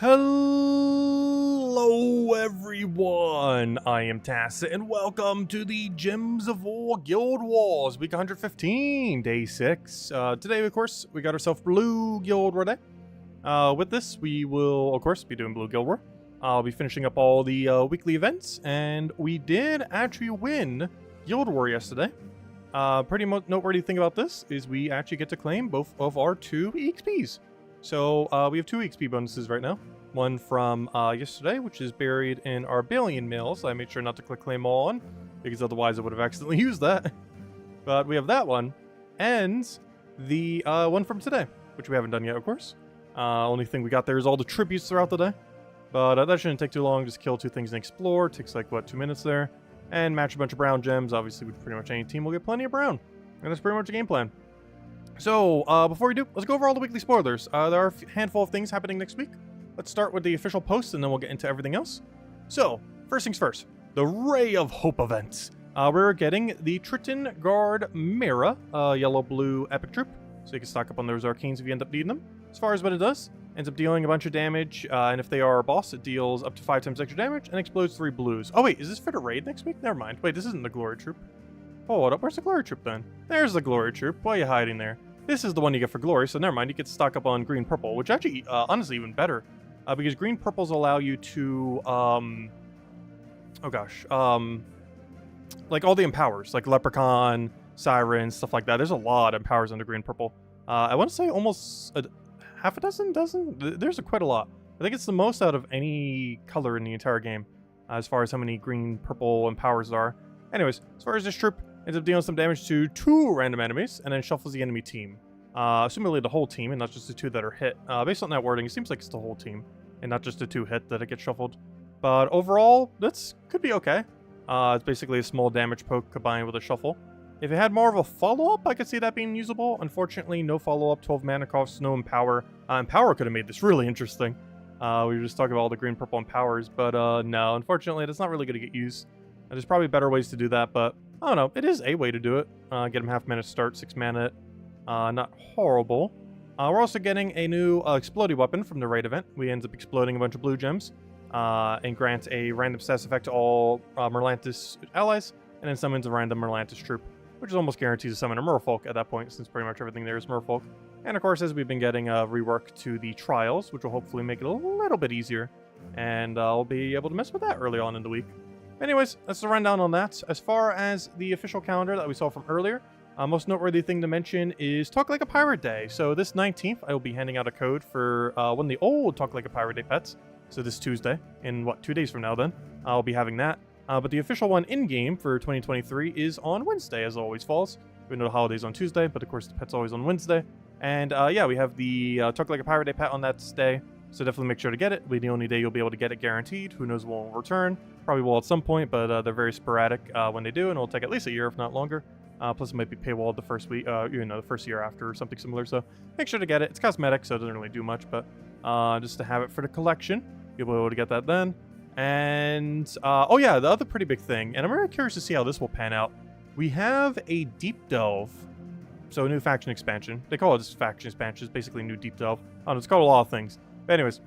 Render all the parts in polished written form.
Hello everyone, I am Tacit and welcome to the Gems of War Guild Wars, week 115, day 6. Today, of course, we got ourselves Blue Guild War Day. With this, we will, of course, be doing Blue Guild War. I'll be finishing up all the weekly events, and we did actually win Guild War yesterday. Pretty noteworthy thing about this is we actually get to claim both of our 2 EXPs. So we have 2 EXP bonuses right now. One from yesterday, which is buried in our Balian mail, so I made sure not to click claim all on, because otherwise I would have accidentally used that. But we have that one, and the one from today, which we haven't done yet, of course. Only thing we got there is all the tributes throughout the day. But that shouldn't take too long, just kill 2 things and explore. Takes like, what, 2 minutes there? And match a bunch of brown gems. Obviously, with pretty much any team will get plenty of brown. And that's pretty much the game plan. So, before we do, let's go over all the weekly spoilers. There are a handful of things happening next week. Let's start with the official post, and then we'll get into everything else. So, first things first. The Ray of Hope events. We're getting the Triton Guard Mira, yellow-blue epic troop. So you can stock up on those arcanes if you end up needing them. As far as what it does, ends up dealing a bunch of damage, and if they are a boss, it deals up to 5 times extra damage and explodes 3 blues. Oh wait, is this for the raid next week? Never mind. Wait, this isn't the Glory Troop. Hold up, where's the Glory Troop then? There's the Glory Troop. Why are you hiding there? This is the one you get for Glory, so never mind. You get to stock up on green-purple, which actually, honestly, even better. Because green-purples allow you to, like all the empowers, like Leprechaun, Siren, stuff like that. There's a lot of empowers under green-purple. I want to say almost half a dozen? There's quite a lot. I think it's the most out of any color in the entire game, as far as how many green-purple empowers there are. Anyways, as far as this troop, ends up dealing some damage to 2 random enemies, and then shuffles the enemy team. Assumably the whole team, and not just the 2 that are hit. Based on that wording, it seems like it's the whole team, and not just the 2 hit that it gets shuffled. But overall, that's could be okay. It's basically a small damage poke combined with a shuffle. If it had more of a follow-up, I could see that being usable. Unfortunately, no follow-up, 12 mana cost, no Empower. Empower could have made this really interesting. We were just talking about all the green-purple Empowers, but no, unfortunately, that's not really going to get used. There's probably better ways to do that, but I don't know. It is a way to do it. Get him half mana start, 6 mana. Not horrible. We're also getting a new exploding weapon from the raid event. We end up exploding a bunch of blue gems and grant a random status effect to all Merlantis allies, and then summons a random Merlantis troop, which is almost guaranteed to summon a merfolk at that point, since pretty much everything there is merfolk. And of course, as we've been getting rework to the trials, which will hopefully make it a little bit easier, and I'll be able to mess with that early on in the week. Anyways, that's the rundown on that. As far as the official calendar that we saw from earlier, most noteworthy thing to mention is Talk Like a Pirate Day. So this 19th, I will be handing out a code for one of the old Talk Like a Pirate Day pets. So this Tuesday, in what, 2 days from now then, I'll be having that. But the official one in-game for 2023 is on Wednesday, as always falls. We know the holiday's on Tuesday, but of course the pet's always on Wednesday. And yeah, we have the Talk Like a Pirate Day pet on that day. So definitely make sure to get it. It'll be the only day you'll be able to get it guaranteed. Who knows when we'll return. Probably will at some point, but they're very sporadic when they do, and it'll take at least a year, if not longer. Plus, it might be paywalled the first week, the first year after or something similar. So make sure to get it. It's cosmetic, so it doesn't really do much, but just to have it for the collection, you'll be able to get that then. And oh yeah, the other pretty big thing, and I'm very curious to see how this will pan out. We have a deep delve, so a new faction expansion. They call it just faction expansion. It's basically a new deep delve. I don't know, it's called a lot of things. But anyways,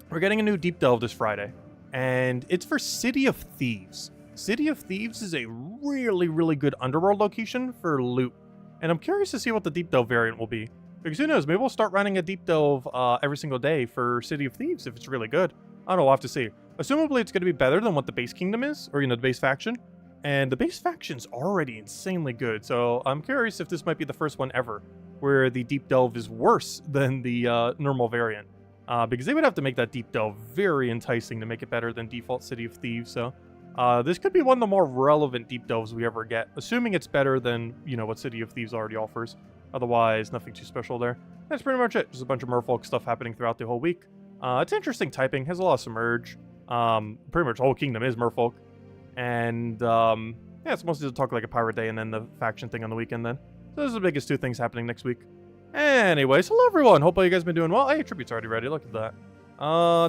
we're getting a new deep delve this Friday, and it's for City of Thieves. City of Thieves is a really, really good underworld location for loot. And I'm curious to see what the deep delve variant will be. Because who knows, maybe we'll start running a deep delve every single day for City of Thieves if it's really good. I don't know, we'll have to see. Assumably it's going to be better than what the base kingdom is, or the base faction. And the base faction's already insanely good, so I'm curious if this might be the first one ever where the deep delve is worse than the normal variant. Because they would have to make that deep delve very enticing to make it better than default City of Thieves, so... this could be one of the more relevant deep delves we ever get, assuming it's better than, what City of Thieves already offers. Otherwise, nothing too special there. That's pretty much it. Just a bunch of merfolk stuff happening throughout the whole week. It's interesting typing, has a lot of submerge. Pretty much the whole kingdom is merfolk. And, yeah, it's mostly to Talk Like a Pirate Day and then the faction thing on the weekend then. So those are the biggest 2 things happening next week. Anyways, hello everyone. Hope all you guys been doing well. Hey, tribute's already ready. Look at that.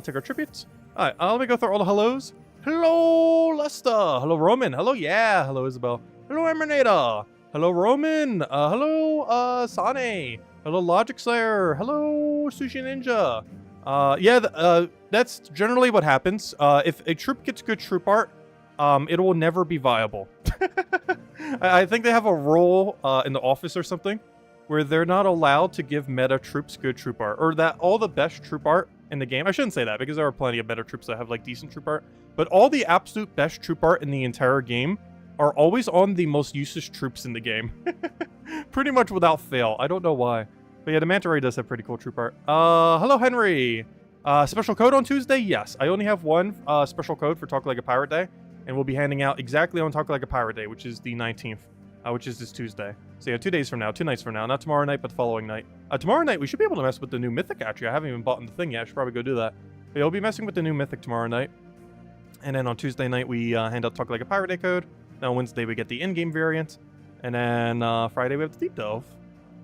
Take our tributes. Alright, let me go through all the hellos. Hello, Lester. Hello, Roman. Hello, yeah. Hello, Isabel. Hello, Emernator. Hello, Roman. Hello, Sane. Hello, Logic Slayer. Hello, Sushi Ninja. Yeah, that's generally what happens. If a troop gets good troop art, it will never be viable. I think they have a rule in the office or something where they're not allowed to give meta troops good troop art, or that all the best troop art in the game. I shouldn't say that because there are plenty of better troops that have like decent troop art, but all the absolute best troop art in the entire game are always on the most useless troops in the game. Pretty much without fail. I don't know why. But yeah, the Manta Ray does have pretty cool troop art. Hello, Henry. Special code on Tuesday? Yes. I only have one special code for Talk Like a Pirate Day, and we'll be handing out exactly on Talk Like a Pirate Day, which is the 19th, which is this Tuesday. So yeah, 2 days from now, 2 nights from now. Not tomorrow night, but the following night. Tomorrow night, we should be able to mess with the new Mythic, actually. I haven't even bought the thing yet. I should probably go do that. But yeah, we'll be messing with the new Mythic tomorrow night. And then on Tuesday night, we hand out Talk Like a Pirate Day code. Then on Wednesday, we get the in-game variant. And then Friday, we have the Deep Delve.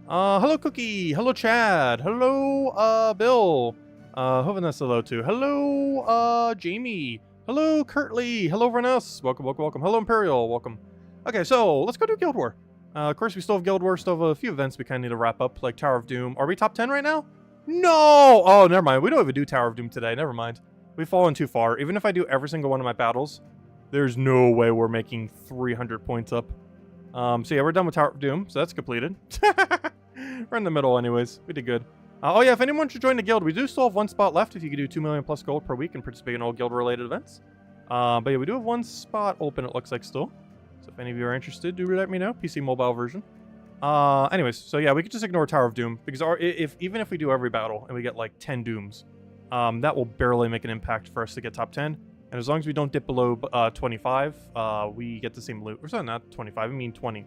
Hello, Cookie. Hello, Chad. Hello, Bill. Who Vanessa hello to? Hello, Jamie. Hello, Kurtley. Hello, Renus. Welcome, welcome, welcome. Hello, Imperial. Welcome. Okay, so let's go do Guild War. Of course, we still have Guild War. Still have a few events we kind of need to wrap up, like Tower of Doom. Are we top 10 right now? No! Oh, never mind. We don't even do Tower of Doom today. Never mind. We've fallen too far. Even if I do every single one of my battles, there's no way we're making 300 points up. So yeah, we're done with Tower of Doom, so that's completed. We're in the middle anyways. We did good. Oh yeah, if anyone should join the guild, we do still have one spot left if you could do 2 million plus gold per week and participate in all guild-related events. But yeah, we do have one spot open, it looks like, still. So if any of you are interested, do let me know. PC mobile version. Anyways, so yeah, we could just ignore Tower of Doom, because even if we do every battle and we get like 10 Dooms, that will barely make an impact for us to get top 10. And as long as we don't dip below 25, we get the same loot. Or sorry, not 25, I mean 20.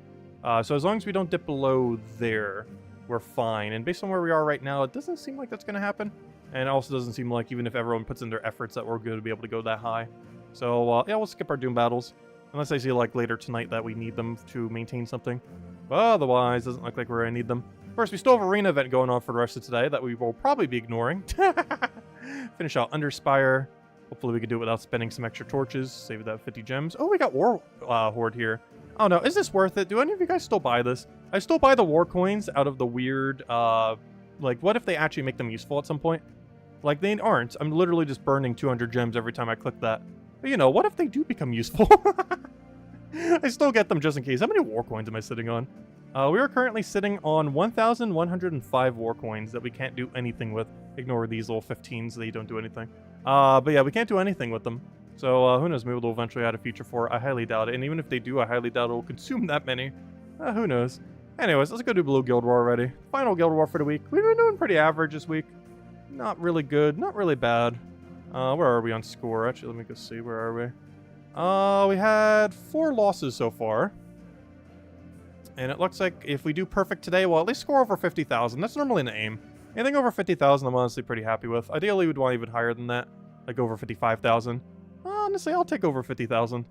So as long as we don't dip below there, we're fine. And based on where we are right now, it doesn't seem like that's going to happen. And it also doesn't seem like, even if everyone puts in their efforts, that we're going to be able to go that high. So yeah, we'll skip our Doom battles. Unless I see like later tonight that we need them to maintain something. But otherwise, doesn't look like we're going to need them. Of course, we still have Arena event going on for the rest of today that we will probably be ignoring. Finish out Underspire. Hopefully we can do it without spending some extra torches. Save that 50 gems. Oh, we got War Horde here. Oh no, is this worth it? Do any of you guys still buy this? I still buy the war coins out of the weird, like, what if they actually make them useful at some point? Like, they aren't. I'm literally just burning 200 gems every time I click that. But, you know, what if they do become useful? I still get them just in case. How many war coins am I sitting on? We are currently sitting on 1,105 war coins that we can't do anything with. Ignore these little 15s, they don't do anything. But yeah, we can't do anything with them. So, who knows, maybe they'll eventually add a feature for it. I highly doubt it. And even if they do, I highly doubt it will consume that many. Who knows? Anyways, let's go do Blue Guild War already. Final Guild War for the week. We've been doing pretty average this week. Not really good, not really bad. Where are we on score? Actually, let me go see. Where are we? We had 4 losses so far. And it looks like if we do perfect today, we'll at least score over 50,000. That's normally an aim. Anything over 50,000, I'm honestly pretty happy with. Ideally, we'd want even higher than that. Like over 55,000. Honestly, I'll take over 50,000.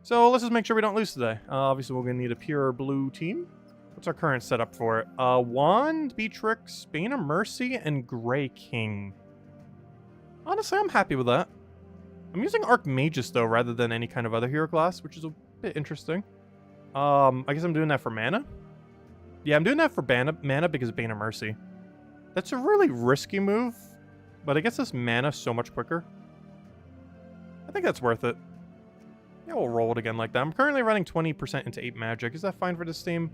So let's just make sure we don't lose today. Obviously, we're going to need a pure blue team. What's our current setup for it? Wand, Beatrix, Bane of Mercy, and Grey King. Honestly, I'm happy with that. I'm using Archmagus, though, rather than any kind of other hero class, which is a bit interesting. I guess I'm doing that for mana? Yeah, I'm doing that for mana because of Bane of Mercy. That's a really risky move, but I guess this mana so much quicker. I think that's worth it. Yeah, we'll roll it again like that. I'm currently running 20% into 8 magic. Is that fine for this team?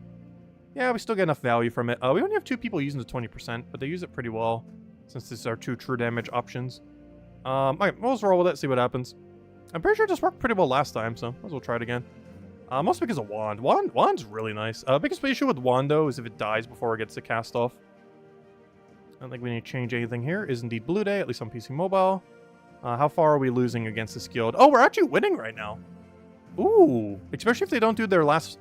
Yeah, we still get enough value from it. We only have 2 people using the 20%, but they use it pretty well, since these are 2 true damage options. Okay, we'll just roll with it, see what happens. I'm pretty sure it just worked pretty well last time, so might as well try it again. Mostly because of Wand. Wand's really nice. Biggest issue with Wand, though, is if it dies before it gets to cast off. I don't think we need to change anything here. Is indeed Blue Day, at least on PC Mobile. How far are we losing against this guild? Oh, we're actually winning right now. Ooh, especially if they don't do their last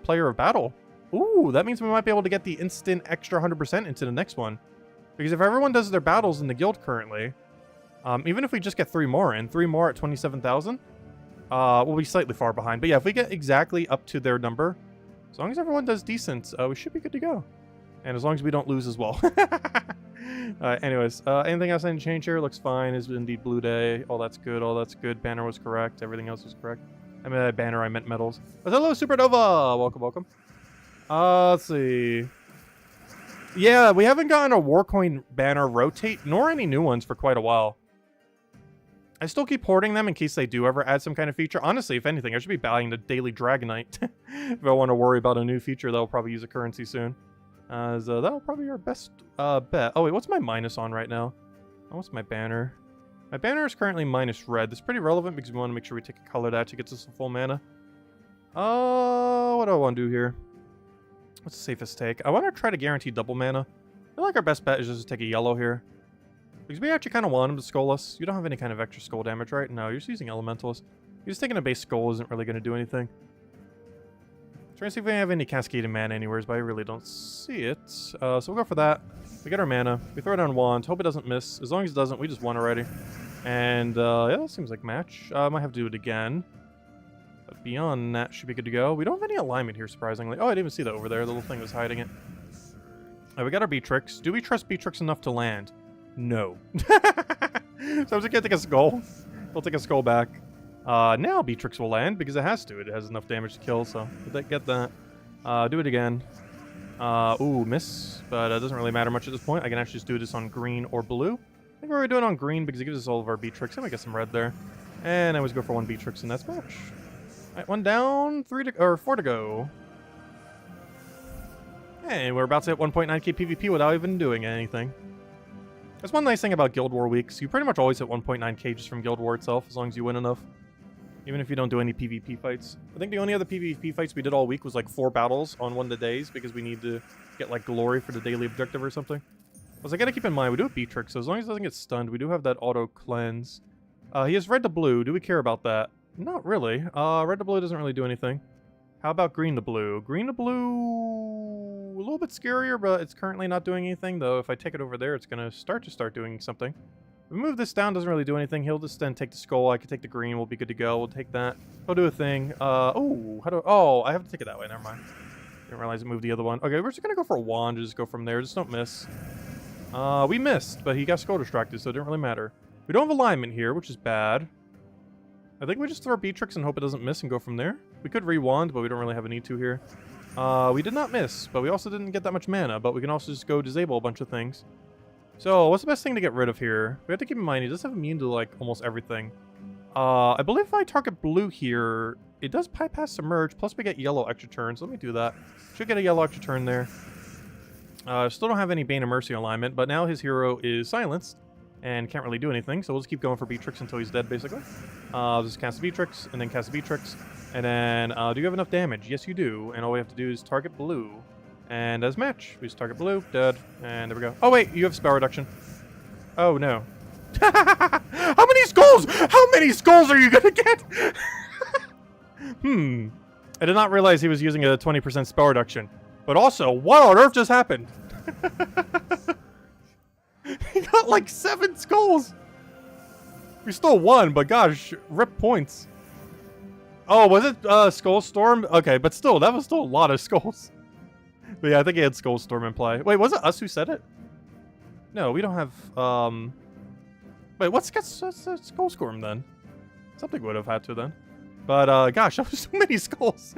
player of battle. Ooh, that means we might be able to get the instant extra 100% into the next one. Because if everyone does their battles in the guild currently, even if we just get 3 more in, 3 more at 27,000, we'll be slightly far behind. But yeah, if we get exactly up to their number, as long as everyone does decent, we should be good to go. And as long as we don't lose as well. Anyways, anything else I need to change here? Looks fine. Is indeed Blue Day. All that's good. All that's good. Banner was correct. Everything else was correct. I mean, banner, I meant medals. But hello, Supernova! Welcome, welcome. Let's see. Yeah, we haven't gotten a Warcoin banner rotate, nor any new ones for quite a while. I still keep hoarding them in case they do ever add some kind of feature. Honestly, if anything, I should be buying the Daily Dragonite. If I want to worry about a new feature, that'll probably use a currency soon. So that'll probably be our best bet. Oh, wait, what's my minus on right now? Oh, what's my banner? My banner is currently minus red. That's pretty relevant because we want to make sure we take a color that actually gets us a full mana. What do I want to do here? What's the safest take? I want to try to guarantee double mana. I feel like our best bet is just to take a yellow here. Because we actually kind of want him to skull us. You don't have any kind of extra skull damage, right? No, you're just using elementals. You're just taking a base skull isn't really going to do anything. Trying to see if we have any cascading mana anywhere, but I really don't see it. So we'll go for that. We get our mana. We throw it on wand. Hope it doesn't miss. As long as it doesn't, we just won already. And yeah, that seems like match. Might have to do it again. But beyond that, should be good to go. We don't have any alignment here, surprisingly. Oh, I didn't even see that over there. The little thing was hiding it. Alright, we got our Beatrix. Do we trust Beatrix enough to land? No. So I'm just gonna take a skull. We'll take a skull back. Now Beatrix will land because it has to. It has enough damage to kill, so get that. Do it again. Ooh, miss. But it doesn't really matter much at this point. I can actually just do this on green or blue. I think we're going to do it on green because it gives us all of our Beatrix. And we get some red there. And I always go for one Beatrix in that match. Alright, one down, 4 to go. Hey, we're about to hit 1.9k PvP without even doing anything. That's one nice thing about Guild War weeks. You pretty much always hit 1.9k just from Guild War itself, as long as you win enough. Even if you don't do any PvP fights. I think the only other PvP fights we did all week was like 4 battles on one of the days, because we need to get like glory for the daily objective or something. I gotta keep in mind, we do have Beatrix, so as long as it doesn't get stunned, we do have that auto cleanse. He has red to blue. Do we care about that? Not really. Red to blue doesn't really do anything. How about green to blue? Green to blue, a little bit scarier, but it's currently not doing anything, though. If I take it over there, it's gonna start doing something. If we move this down, doesn't really do anything. He'll just then take the skull. I can take the green. We'll be good to go. We'll take that. He'll do a thing. Oh, I have to take it that way. Never mind. Didn't realize it moved the other one. Okay, we're just gonna go for a wand. Just go from there. Just don't miss. We missed, but he got skull distracted, so it didn't really matter. We don't have alignment here, which is bad. I think we just throw Beatrix and hope it doesn't miss and go from there. We could re-wand, but we don't really have a need to here. We did not miss, but we also didn't get that much mana, but we can also just go disable a bunch of things. So, what's the best thing to get rid of here? We have to keep in mind, he does have immune to, like, almost everything. I believe if I target blue here, it does bypass Submerge, plus we get yellow extra turns. Let me do that. Should get a yellow extra turn there. Still don't have any Bane of Mercy alignment, but now his hero is silenced and can't really do anything, so we'll just keep going for Beatrix until he's dead, basically. I'll just cast Beatrix, and then cast Beatrix, and then, do you have enough damage? Yes, you do, and all we have to do is target blue, and as match, we just target blue, dead, and there we go. Oh, wait, you have spell reduction. Oh, no. How many skulls? How many skulls are you gonna get? I did not realize he was using a 20% spell reduction, but also, what on earth just happened? He got like 7 skulls. We still won, but gosh, rip points. Oh, was it Skull Storm? Okay, but still, that was still a lot of skulls. But yeah, I think he had Skull Storm in play. Wait, was it us who said it? No, we don't have, Wait, what's Skull Storm then? Something would have had to then. But, gosh, that was so many skulls.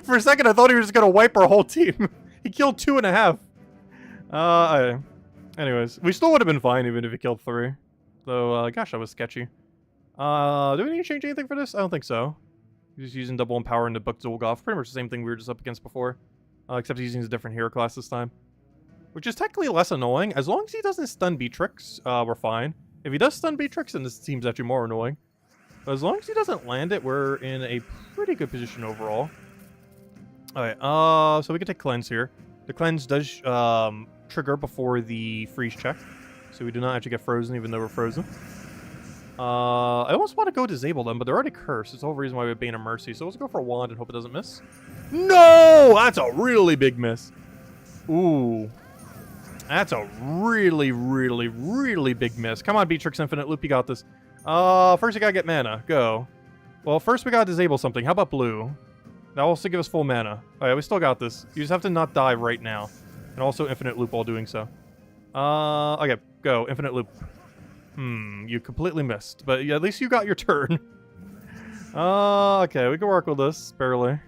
For a second, I thought he was just gonna wipe our whole team. He killed 2.5. Anyways, we still would have been fine even if he killed 3. So, gosh, that was sketchy. Do we need to change anything for this? I don't think so. He's just using double empower into Book Zulgoff. Pretty much the same thing we were just up against before. Except he's using a different hero class this time. Which is technically less annoying. As long as he doesn't stun Beatrix, we're fine. If he does stun Beatrix, then this seems actually more annoying. But as long as he doesn't land it, we're in a pretty good position overall. Alright, so we can take Cleanse here. The Cleanse does, trigger before the freeze check. So we do not actually get frozen even though we're frozen. I almost want to go disable them, but they're already cursed. It's the whole reason why we have Bane of Mercy. So let's go for a wand and hope it doesn't miss. No! That's a really big miss. Ooh. That's a really, really, really big miss. Come on, Beatrix Infinite Loop, you got this. First we gotta get mana. Go. Well, first we gotta disable something. How about blue? That'll also give us full mana. Alright, we still got this. You just have to not die right now. And also Infinite Loop while doing so. Okay, go. Infinite Loop. You completely missed. But yeah, at least you got your turn. Okay, we can work with this, barely.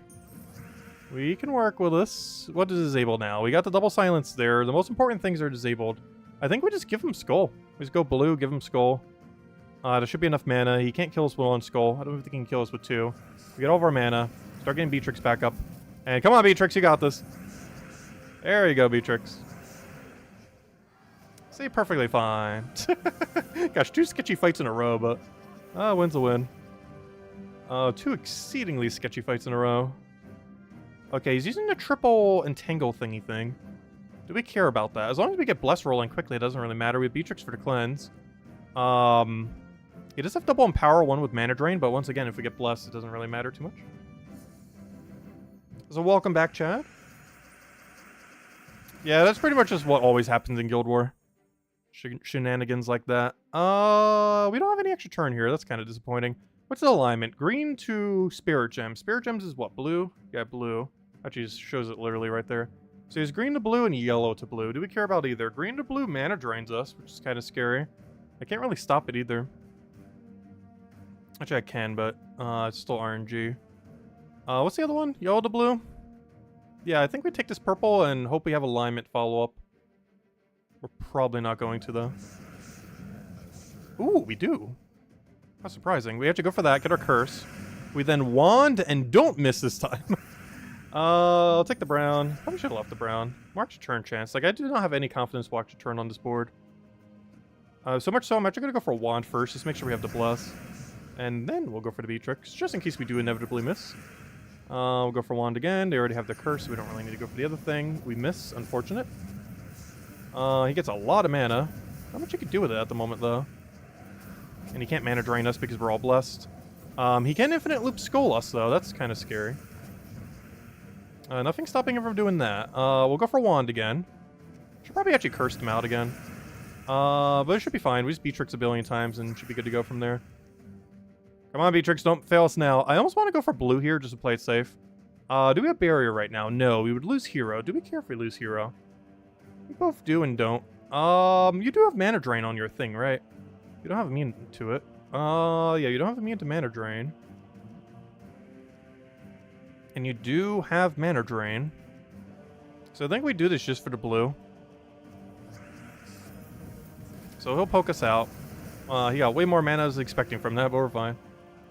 We can work with this. What is disabled now? We got the double silence there. The most important things are disabled. I think we just give him Skull. We just go blue, give him Skull. There should be enough mana. He can't kill us with one Skull. I don't think he can kill us with two. We get all of our mana. Start getting Beatrix back up. And come on, Beatrix, you got this. There you go, Beatrix. See, perfectly fine. Gosh, 2 sketchy fights in a row, but win's a win. 2 exceedingly sketchy fights in a row. Okay, he's using the triple entangle thingy thing. Do we care about that? As long as we get Bless rolling quickly, it doesn't really matter. We have Beatrix for the cleanse. He does have double empower, one with mana drain, but once again, if we get Bless, it doesn't really matter too much. So welcome back, Chad. Yeah, that's pretty much just what always happens in Guild War. Shenanigans like that. We don't have any extra turn here. That's kind of disappointing. What's the alignment? Green to Spirit Gem. Spirit Gems is what? Blue? Yeah, blue. Actually, just shows it literally right there. So he's green to blue and yellow to blue. Do we care about either? Green to blue mana drains us, which is kind of scary. I can't really stop it either. Actually, I can, but it's still RNG. What's the other one? Yellow to blue? Yeah, I think we take this purple and hope we have alignment follow-up. We're probably not going to, though. Ooh, we do. How surprising. We have to go for that, get our curse. We then wand and don't miss this time. I'll take the brown. Probably should have left the brown. March turn chance. Like, I do not have any confidence watch a turn on this board. So much so, I'm actually going to go for a wand first. Just make sure we have the bless. And then we'll go for the Beatrix, just in case we do inevitably miss. We'll go for wand again. They already have the curse, so we don't really need to go for the other thing. We miss. Unfortunate. He gets a lot of mana. Not much he could do with it at the moment, though. And he can't mana drain us because we're all blessed. He can infinite loop skull us, though. That's kind of scary. Nothing stopping him from doing that. We'll go for wand again. Should probably actually curse him out again. But it should be fine. We just Beatrix a billion times and should be good to go from there. Come on, Beatrix, don't fail us now. I almost want to go for blue here just to play it safe. Do we have barrier right now? No, we would lose hero. Do we care if we lose hero? We both do and don't. You do have mana drain on your thing, right? You don't have immune to it. Yeah, you don't have immune to mana drain. And you do have mana drain. So I think we do this just for the blue. So he'll poke us out. He got way more mana than I was expecting from that, but we're fine.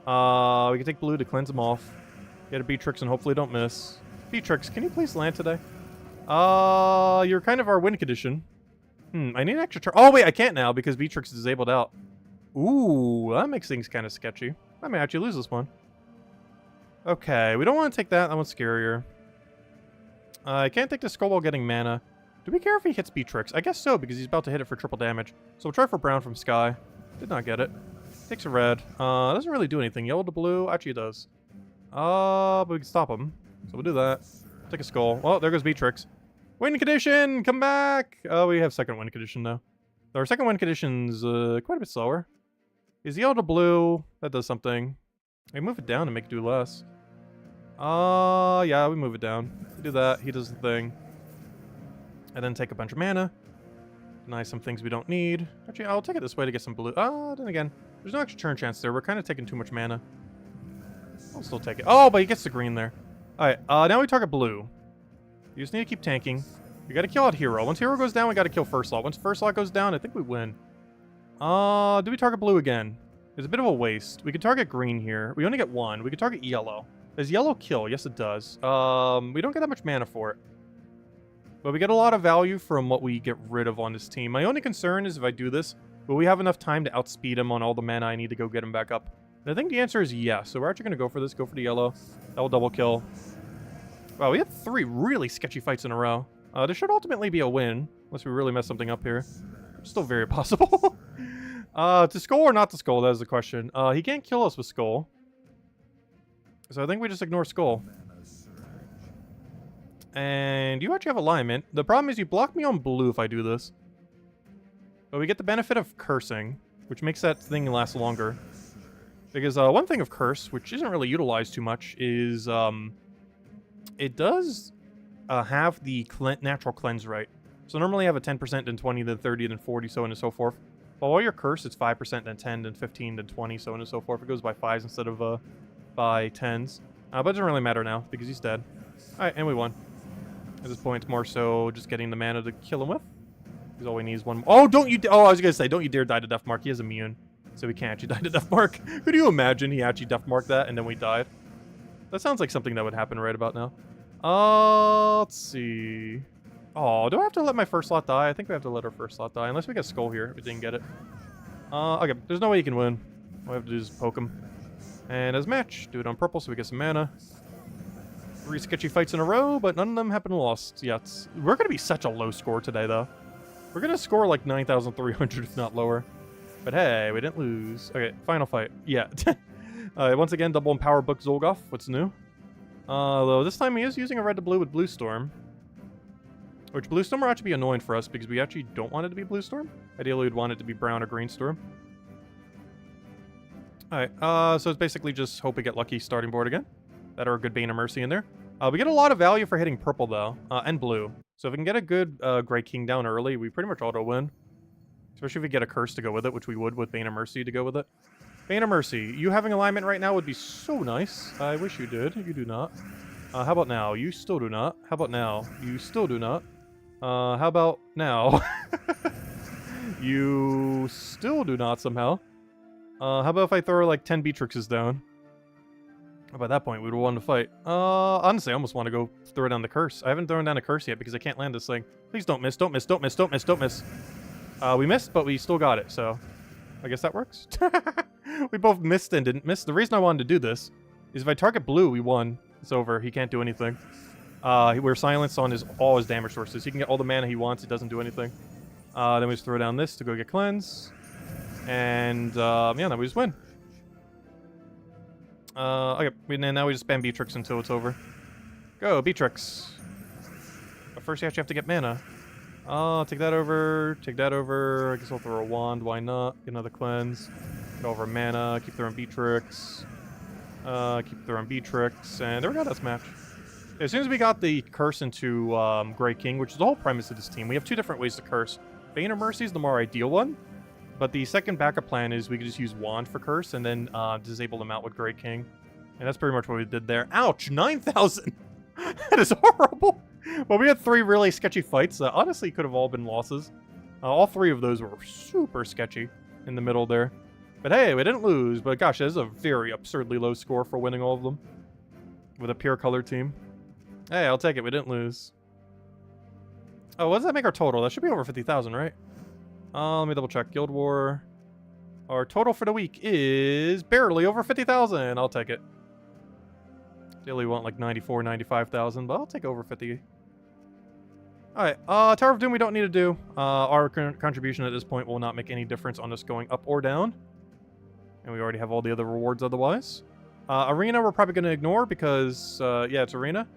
We can take blue to cleanse him off. Get a Beatrix and hopefully don't miss. Beatrix, can you please land today? You're kind of our win condition. I need an extra turn. Oh, wait, I can't now because Beatrix is disabled out. Ooh, that makes things kind of sketchy. I may actually lose this one. Okay, we don't want to take that. That one's scarier. I can't take the skull while getting mana. Do we care if he hits Beatrix? I guess so, because he's about to hit it for triple damage. So we'll try for brown from Sky. Did not get it. Takes a red. Doesn't really do anything. Yellow to blue. Actually, it does. But we can stop him. So we'll do that. Take a skull. Oh, there goes Beatrix. Win condition! Come back! We have second win condition, though. Our second win condition's quite a bit slower. Is yellow to blue. That does something. We move it down to make it do less. Yeah, we move it down. We do that. He does the thing. And then take a bunch of mana. Deny some things we don't need. Actually, I'll take it this way to get some blue. Then again, there's no extra turn chance there. We're kind of taking too much mana. I'll still take it. Oh, but he gets the green there. Alright, now we target blue. You just need to keep tanking. We gotta kill out hero. Once hero goes down, we gotta kill first lot. Once first lot goes down, I think we win. Do we target blue again? It's a bit of a waste. We could target green here. We only get one. We could target yellow. Does yellow kill? Yes, it does. We don't get that much mana for it. But we get a lot of value from what we get rid of on this team. My only concern is if I do this, will we have enough time to outspeed him on all the mana I need to go get him back up? And I think the answer is yes. So we're actually going to go for this. Go for the yellow. That will double kill. Wow, we had 3 really sketchy fights in a row. This should ultimately be a win, unless we really mess something up here. It's still very possible. To skull or not to skull, that is the question. He can't kill us with skull. So I think we just ignore skull. And you actually have alignment. The problem is you block me on blue if I do this. But we get the benefit of cursing, which makes that thing last longer. Because one thing of curse, which isn't really utilized too much, is it does have the natural cleanse right. So normally I have a 10%, then 20, then 30, then 40, so on and so forth. But while you're cursed, it's 5%, then 10, then 15, then 20, so on and so forth. It goes by 5s instead of by 10s. But it doesn't really matter now, because he's dead. Alright, and we won. At this point, it's more so just getting the mana to kill him with. Because all we need is one. Oh, don't you... Oh, I was going to say, don't you dare die to Death Mark. He has immune. So we can't actually die to Death Mark. Could you imagine he actually Death Marked that and then we died? That sounds like something that would happen right about now. Let's see. Oh, do I have to let my first slot die? I think we have to let our first slot die. Unless we get Skull here. We didn't get it. Okay. There's no way you can win. All we have to do is poke him. And as match, do it on purple so we get some mana. 3 sketchy fights in a row, but none of them have been lost yet. We're going to be such a low score today, though. We're going to score like 9,300, if not lower. But hey, we didn't lose. Okay, final fight. Yeah. Once again, double Empower Book Zolgoth. What's new? Though this time he is using a red to blue with Blue Storm. Which Blue Storm will actually be annoying for us because we actually don't want it to be Blue Storm. Ideally, we'd want it to be Brown or Green Storm. Alright, so it's basically just hope we get lucky starting board again. That are a good Bane of Mercy in there. We get a lot of value for hitting purple, though, and blue. So if we can get a good Grey King down early, we pretty much auto-win. Especially if we get a curse to go with it, which we would with Bane of Mercy to go with it. Bane of Mercy, you having alignment right now would be so nice. I wish you did. You do not. How about now? You still do not. How about now? You still do not. How about now? You still do not somehow. How about if I throw like 10 Beatrixes down? By that point, we would have won the fight. Honestly, I almost want to go throw down the curse. I haven't thrown down a curse yet because I can't land this thing. Please don't miss, don't miss, don't miss, don't miss, don't miss. We missed, but we still got it, so I guess that works. We both missed and didn't miss. The reason I wanted to do this is if I target blue, we won. It's over. He can't do anything. We're silenced on all his damage sources. He can get all the mana he wants. It doesn't do anything. Then we just throw down this to go get cleanse. And, yeah, then we just win. Okay, and now we just spam Beatrix until it's over. Go, Beatrix. But first you actually have to get mana. Take that over, take that over. I guess I'll throw a wand, why not? Get another cleanse. Get over mana, keep throwing Beatrix. Keep throwing Beatrix, and there we go, that's match. As soon as we got the curse into Grey King, which is the whole premise of this team, we have 2 different ways to curse. Bane of Mercy is the more ideal one. But the second backup plan is we could just use Wand for Curse and then disable them out with Grey King. And that's pretty much what we did there. Ouch! 9,000! That is horrible! Well, we had 3 really sketchy fights that honestly could have all been losses. All 3 of those were super sketchy in the middle there. But hey, we didn't lose. But gosh, that is a very absurdly low score for winning all of them. With a pure color team. Hey, I'll take it. We didn't lose. Oh, what does that make our total? That should be over 50,000, right? Let me double check. Guild War. Our total for the week is barely over 50,000. I'll take it. Daily want like 94, 95,000, but I'll take over 50. Alright, Tower of Doom we don't need to do. Our contribution at this point will not make any difference on us going up or down. And we already have all the other rewards otherwise. Arena we're probably going to ignore because, yeah, it's Arena.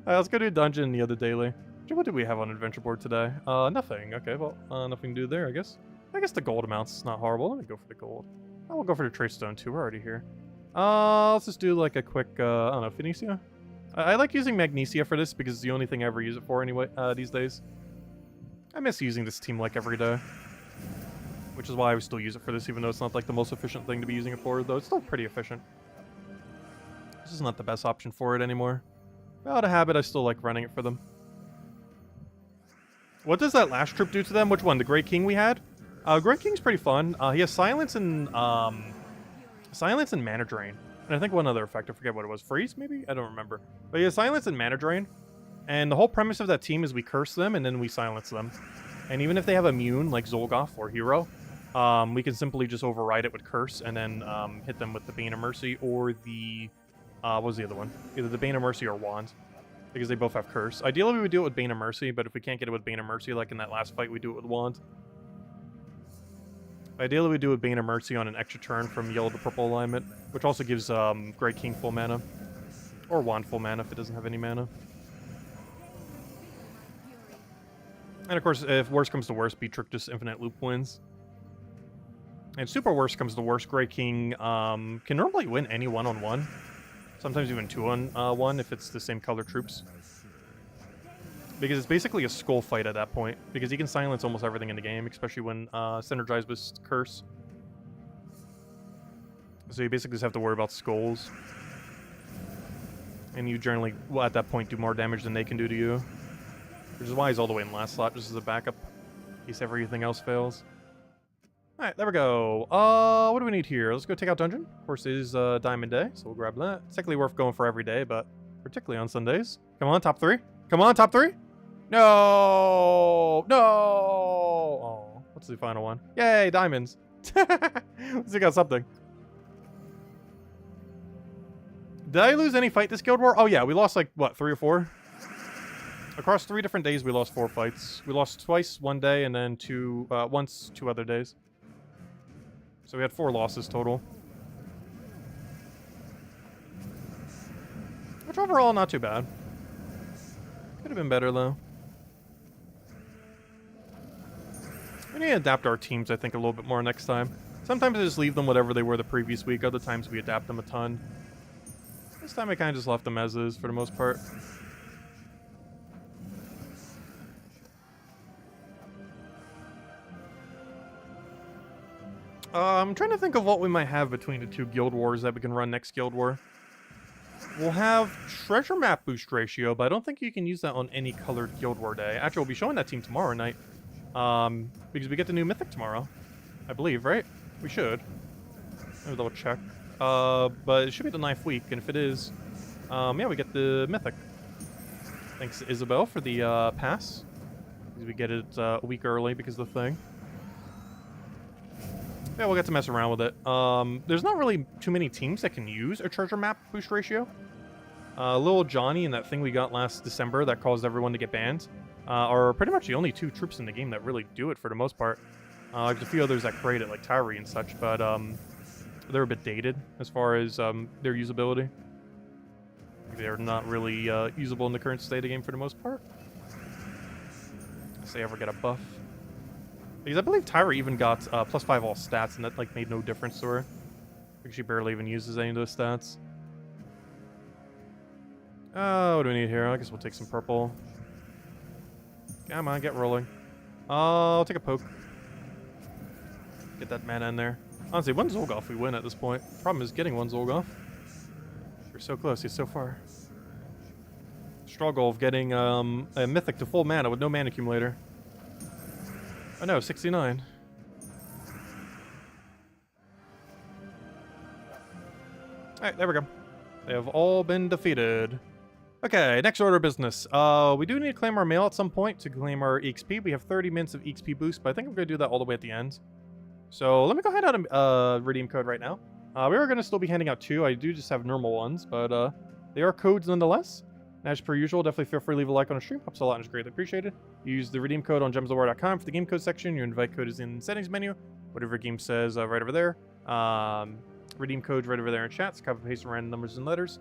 Let's go do Dungeon the other daily. What did we have on adventure board today? Nothing. Okay, well, nothing to do there, I guess. I guess the gold amount's not horrible. Let me go for the gold. I will go for the Trace Stone, too. We're already here. Let's just do, like, a quick, I don't know, Phoenicia? I like using Magnesia for this because it's the only thing I ever use it for anyway, these days. I miss using this team, like, every day. Which is why I would still use it for this, even though it's not, like, the most efficient thing to be using it for, though it's still pretty efficient. This is not the best option for it anymore. Out of habit, I still like running it for them. What does that last troop do to them? Which one? The Grey King we had? Grey King's pretty fun. He has Silence and Mana Drain. And I think one other effect. I forget what it was. Freeze, maybe? I don't remember. But he has Silence and Mana Drain. And the whole premise of that team is we curse them and then we silence them. And even if they have immune, like Zolgoth or Hero, we can simply just override it with Curse and then hit them with the Bane of Mercy or the... what was the other one? Either the Bane of Mercy or Wand. Because they both have Curse. Ideally, we would do it with Bane of Mercy, but if we can't get it with Bane of Mercy, like in that last fight, we do it with Wand. Ideally, we do it with Bane of Mercy on an extra turn from yellow to purple alignment, which also gives Grey King full mana. Or Wand full mana if it doesn't have any mana. And of course, if worst comes to worst, Beatrix just infinite loop wins. And super worst comes to worst, Grey King can normally win any one-on-one. Sometimes even 2-on-1 if it's the same color troops. Because it's basically a skull fight at that point. Because he can silence almost everything in the game, especially when synergized with Curse. So you basically just have to worry about skulls. And you generally, will at that point, do more damage than they can do to you. Which is why he's all the way in last slot, just as a backup. In case everything else fails. Alright, there we go. What do we need here? Let's go take out Dungeon. Of course, it is Diamond Day, so we'll grab that. It's technically worth going for every day, but particularly on Sundays. Come on, top 3. Come on, top 3. No! No! Oh, what's the final one? Yay, diamonds. Let's take out something. Did I lose any fight this Guild War? Oh yeah, we lost like, what, 3 or 4? Across 3 different days, we lost 4 fights. We lost twice one day, and then once 2 other days. So we had 4 losses total. Which overall, not too bad. Could have been better, though. We need to adapt our teams, I think, a little bit more next time. Sometimes I just leave them whatever they were the previous week. Other times we adapt them a ton. This time I kind of just left them as is, for the most part. I'm trying to think of what we might have between the 2 Guild Wars that we can run next Guild War. We'll have Treasure Map Boost Ratio, but I don't think you can use that on any colored Guild War day. Actually, we'll be showing that team tomorrow night. Because we get the new Mythic tomorrow. I believe, right? We should. Let me double check. But it should be the 9th week, and if it is, yeah, we get the Mythic. Thanks to Isabel for the pass. Because we get it a week early because of the thing. Yeah, we'll get to mess around with it. There's not really too many teams that can use a treasure map boost ratio. Little Johnny and that thing we got last December that caused everyone to get banned are pretty much the only 2 troops in the game that really do it for the most part. There's a few others that create it, like Tyree and such, but they're a bit dated as far as their usability. They're not really usable in the current state of the game for the most part. If they ever get a buff. Because I believe Tyra even got +5 all stats, and that like made no difference to her. Because she barely even uses any of those stats. Oh, what do we need here? I guess we'll take some purple. Come on, get rolling. I'll take a poke. Get that mana in there. Honestly, 1 Zolgoth we win at this point. Problem is getting 1 Zolgoth. We're so close, he's so far. Struggle of getting a mythic to full mana with no mana accumulator. Oh no, 69. Alright, there we go. They have all been defeated. Okay, next order of business. We do need to claim our mail at some point to claim our EXP. We have 30 minutes of EXP boost, but I think I'm going to do that all the way at the end. So let me go ahead and redeem code right now. We are going to still be handing out 2. I do just have normal ones, but they are codes nonetheless. As per usual, definitely feel free to leave a like on the stream. Helps a lot and is greatly appreciated. Use the redeem code on gemsofwar.com for the game code section. Your invite code is in the settings menu. Whatever game says right over there. Redeem code right over there in chat. So copy paste some random numbers and letters.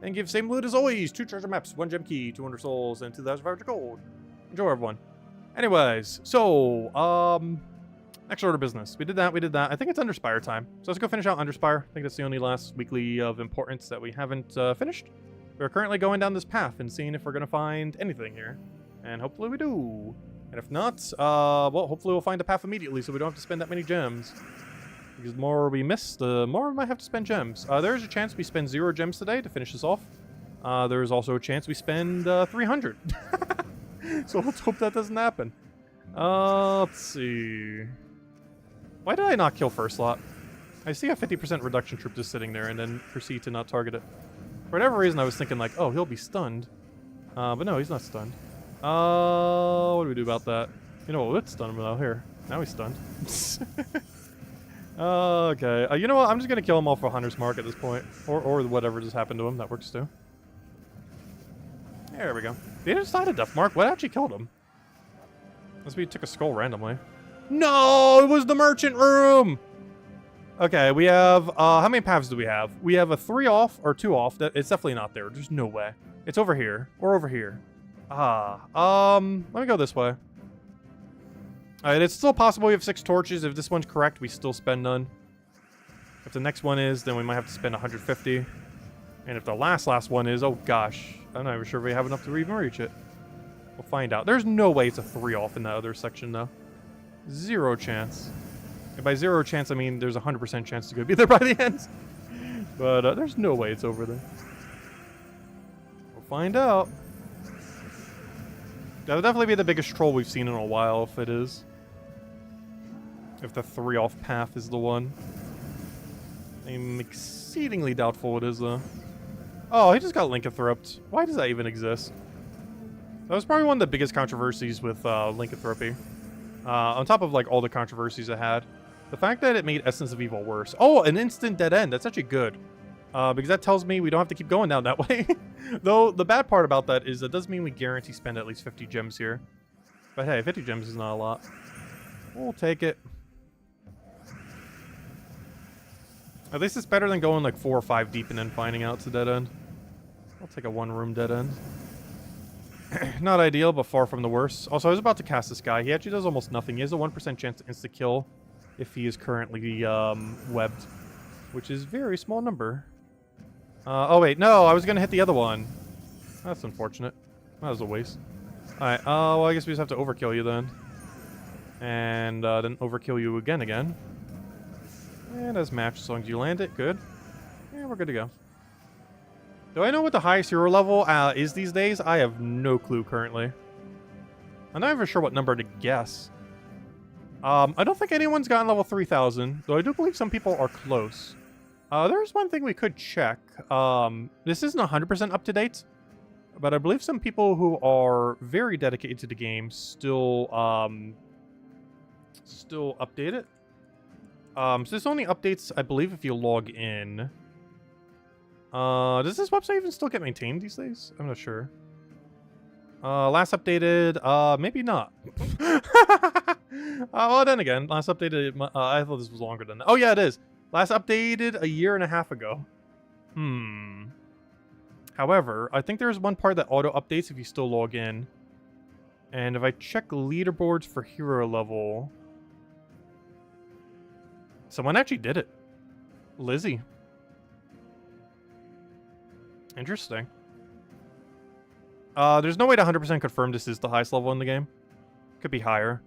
And give same loot as always. 2 treasure maps, 1 gem key, 200 souls, and 2,500 gold. Enjoy, everyone. Anyways, so, next order of business. We did that. I think it's Underspire time. So let's go finish out Underspire. I think that's the only last weekly of importance that we haven't finished. We're currently going down this path and seeing if we're going to find anything here. And hopefully we do. And if not, well, hopefully we'll find a path immediately so we don't have to spend that many gems. Because the more we miss, the more we might have to spend gems. There's a chance we spend 0 gems today to finish this off. There's also a chance we spend 300. So let's hope that doesn't happen. Let's see. Why did I not kill first slot? I see a 50% reduction troop just sitting there and then proceed to not target it. For whatever reason, I was thinking like, oh, he'll be stunned. But no, he's not stunned. What do we do about that? You know what, let's stun him out here. Now he's stunned. Okay. You know what, I'm just gonna kill him off for Hunter's Mark at this point. Or whatever just happened to him, that works too. There we go. They didn't decide a Death Mark. What actually killed him? Unless we took a skull randomly. No, it was the merchant room! Okay, we have, how many paths do we have? We have a 3 off, or 2 off. It's definitely not there. There's no way. It's over here, or over here. Let me go this way. Alright, it's still possible we have 6 torches. If this one's correct, we still spend none. If the next one is, then we might have to spend 150. And if the last one is, oh gosh. I'm not even sure if we have enough to even reach it. We'll find out. There's no way it's a 3 off in that other section, though. 0 chance. And by 0 chance, I mean there's a 100% chance to go be there by the end. But there's no way it's over there. find out. That would definitely be the biggest troll we've seen in a while, if it is. If the 3-off path is the one. I'm exceedingly doubtful it is, though. Oh, he just got lycanthroped. Why does that even exist? That was probably one of the biggest controversies with lycanthropy. On top of, like, all the controversies it had. The fact that it made Essence of Evil worse. Oh, an instant dead end. That's actually good. Because that tells me we don't have to keep going down that way. Though, the bad part about that is it does mean we guarantee spend at least 50 gems here. But hey, 50 gems is not a lot. We'll take it. At least it's better than going like 4 or 5 deep and then finding out it's a dead end. I'll take a 1-room dead end. Not ideal, but far from the worst. Also, I was about to cast this guy. He actually does almost nothing. He has a 1% chance to insta-kill if he is currently webbed. Which is a very small number. Oh wait, no, I was going to hit the other one. That's unfortunate. That was a waste. Alright, well I guess we just have to overkill you then. And then overkill you again. And as matched, as long as you land it, good. Yeah, we're good to go. Do I know what the highest hero level is these days? I have no clue currently. I'm not even sure what number to guess. I don't think anyone's gotten level 3000, though I do believe some people are close. There's one thing we could check. This isn't 100% up to date, but I believe some people who are very dedicated to the game still update it. So this only updates, I believe, if you log in. Does this website even still get maintained these days? I'm not sure. Last updated, maybe not. Well, then again, last updated, I thought this was longer than that. Oh, yeah, it is. Last updated a year and a half ago. However, I think there's one part that auto-updates if you still log in. And if I check leaderboards for hero level... Someone actually did it. Lizzie. Interesting. There's no way to 100% confirm this is the highest level in the game. Could be higher.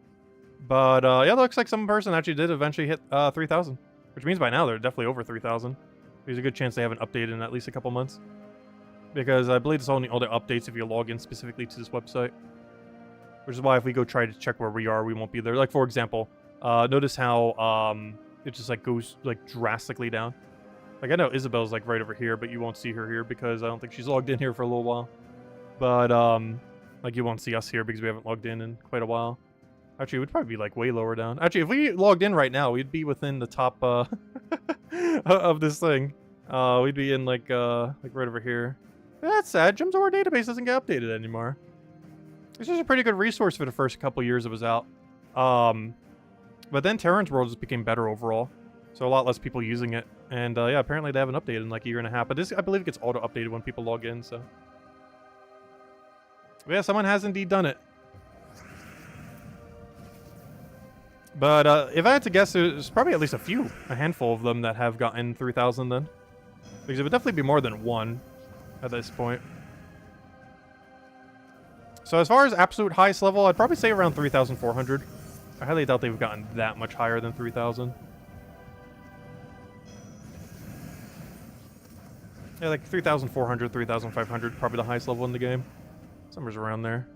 But, yeah, it looks like some person actually did eventually hit 3,000. Which means by now they're definitely over 3,000. There's a good chance they haven't updated in at least a couple months. Because I believe it's only all the updates if you log in specifically to this website. Which is why if we go try to check where we are, we won't be there. Like, for example, notice how it just, like, goes, like, drastically down. Like, I know Isabel's, like, right over here, but you won't see her here because I don't think she's logged in here for a little while. But, like, you won't see us here because we haven't logged in quite a while. Actually, it would probably be, like, way lower down. Actually, if we logged in right now, we'd be within the top, of this thing. We'd be in, like right over here. That's sad. Gems of War database doesn't get updated anymore. This is a pretty good resource for the first couple years it was out. But then Terran's World just became better overall. So a lot less people using it. And, yeah, apparently they haven't updated in, like, a year and a half. But this, I believe, gets auto-updated when people log in, so... But yeah, someone has indeed done it. But if I had to guess, there's probably at least a handful of them that have gotten 3,000 then. Because it would definitely be more than one at this point. So as far as absolute highest level, I'd probably say around 3,400. I highly doubt they've gotten that much higher than 3,000. Yeah, like 3,400, 3,500, probably the highest level in the game. Somewhere's around there.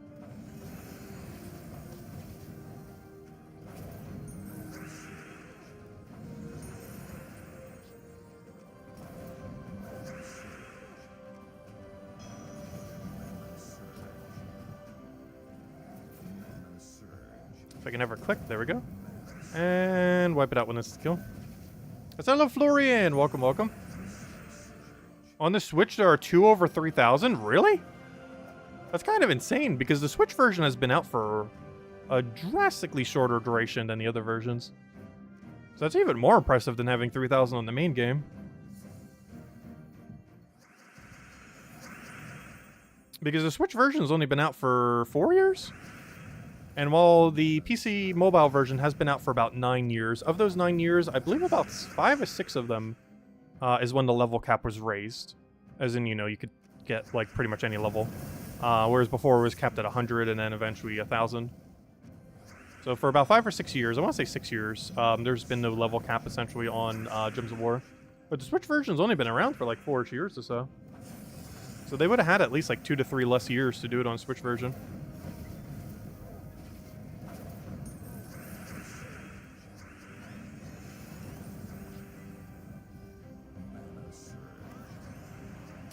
If I can ever click, there we go. And wipe it out when this is kill. That's I love Florian! Welcome, welcome. On the Switch, there are 2 over 3,000? Really? That's kind of insane, because the Switch version has been out for a drastically shorter duration than the other versions. So that's even more impressive than having 3,000 on the main game. Because the Switch version has only been out for 4 years? And while the PC mobile version has been out for about 9 years, of those 9 years, I believe about 5 or 6 of them is when the level cap was raised. As in, you know, you could get, like, pretty much any level. Whereas before it was capped at 100 and then eventually 1,000. So for about 5 or 6 years, I want to say 6 years, there's been no level cap essentially on Gems of War. But the Switch version's only been around for like 4 years or so. So they would have had at least like 2 to 3 less years to do it on Switch version.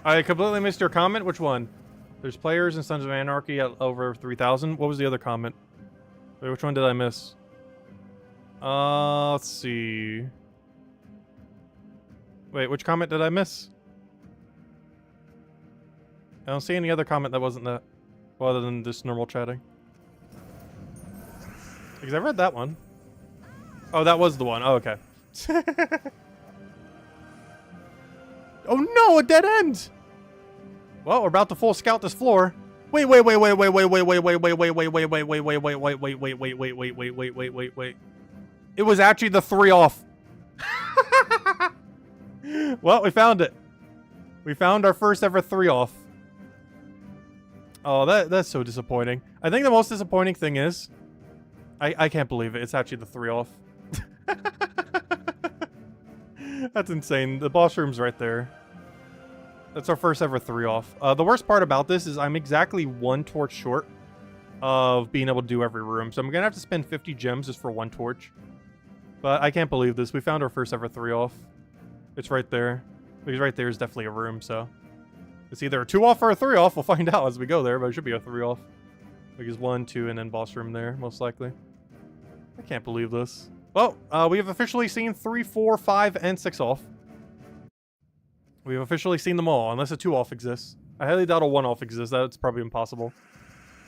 I completely missed your comment. Which one? There's players in Sons of Anarchy at over 3,000. What was the other comment? Wait, which one did I miss? Let's see. Wait, which comment did I miss? I don't see any other comment that wasn't that. Well, other than just normal chatting. Because I read that one. Oh, that was the one. Oh, okay. Oh no, a dead end! Well, we're about to full scout this floor. Wait. It was actually the 3 off. Well, we found it. We found our first ever 3 off. Oh, that's so disappointing. I think the most disappointing thing is I can't believe it. It's actually the 3 off. That's insane. The boss room's right there. That's our first ever 3 off. The worst part about this is I'm exactly 1 torch short of being able to do every room. So I'm going to have to spend 50 gems just for 1 torch. But I can't believe this. We found our first ever 3 off. It's right there. Because right there is definitely a room, so. It's either a 2 off or a 3 off. We'll find out as we go there, but it should be a 3 off. Because 1, 2, and then boss room there, most likely. I can't believe this. Well, we have officially seen 3, 4, 5, and 6 off. We've officially seen them all, unless a 2 off exists. I highly doubt a 1 off exists. That's probably impossible.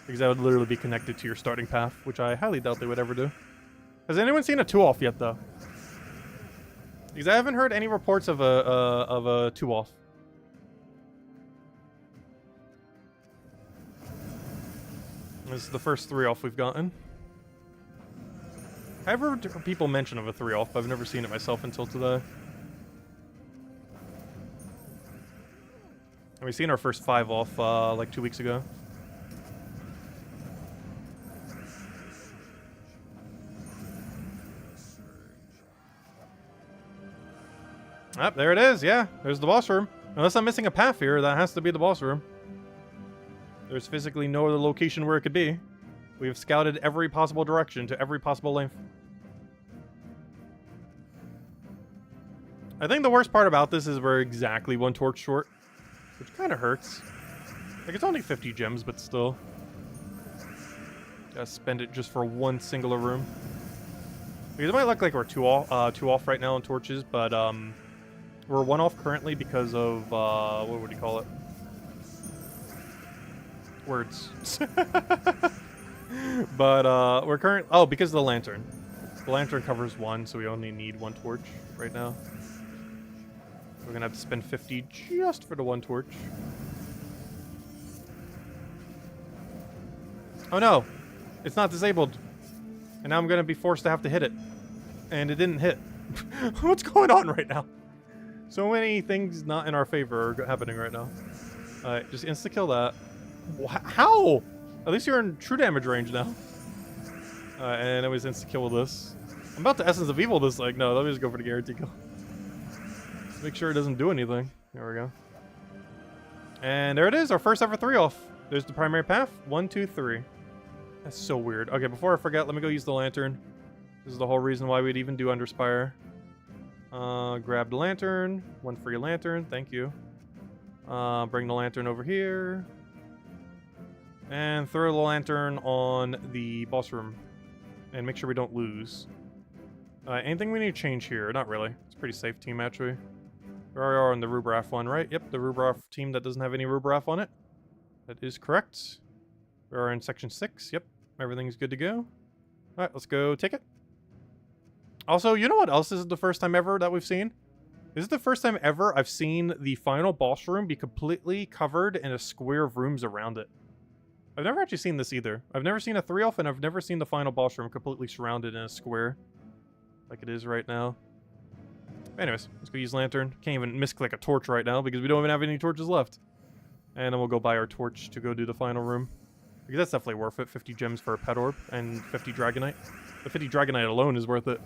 Because that would literally be connected to your starting path, which I highly doubt they would ever do. Has anyone seen a 2 off yet, though? Because I haven't heard any reports of a 2 off. This is the first 3 off we've gotten. I've heard people mention of a 3 off, but I've never seen it myself until today. And we've seen our first 5 off like 2 weeks ago. Ah, there it is, yeah. There's the boss room. Unless I'm missing a path here, that has to be the boss room. There's physically no other location where it could be. We have scouted every possible direction to every possible length. I think the worst part about this is we're exactly 1 torch short, which kind of hurts. Like, it's only 50 gems, but still. Gotta spend it just for 1 singular room. Because it might look like we're 2 off right now on torches, but we're 1 off currently because of what would you call it? Words. But we're because of the lantern. The lantern covers 1, so we only need 1 torch right now. We're gonna have to spend 50 just for the 1 torch. Oh no! It's not disabled. And now I'm gonna be forced to have to hit it. And it didn't hit. What's going on right now? So many things not in our favor are happening right now. Alright, just insta-kill that. How? At least you're in true damage range now. And it was insta-kill with this. I'm about to Essence of Evil this, like, no, let me just go for the guarantee kill. Just make sure it doesn't do anything. There we go. And there it is, our first ever 3 off. There's the primary path. 1, 2, 3. That's so weird. Okay, before I forget, let me go use the lantern. This is the whole reason why we'd even do Underspire. Grab the lantern. 1 free lantern, thank you. Bring the lantern over here. And throw the lantern on the boss room. And make sure we don't lose. Anything we need to change here? Not really. It's a pretty safe team, actually. We are on the Rubraf one, right? Yep, the Rubraf team that doesn't have any Rubraf on it. That is correct. We are in section 6. Yep, everything's good to go. Alright, let's go take it. Also, you know what else is the first time ever that we've seen? This is the first time ever I've seen the final boss room be completely covered in a square of rooms around it. I've never actually seen this either. I've never seen a 3 off, and I've never seen the final boss room completely surrounded in a square. Like it is right now. Anyways, let's go use lantern. Can't even misclick a torch right now because we don't even have any torches left. And then we'll go buy our torch to go do the final room. Because that's definitely worth it. 50 gems for a pet orb and 50 dragonite. The 50 dragonite alone is worth it.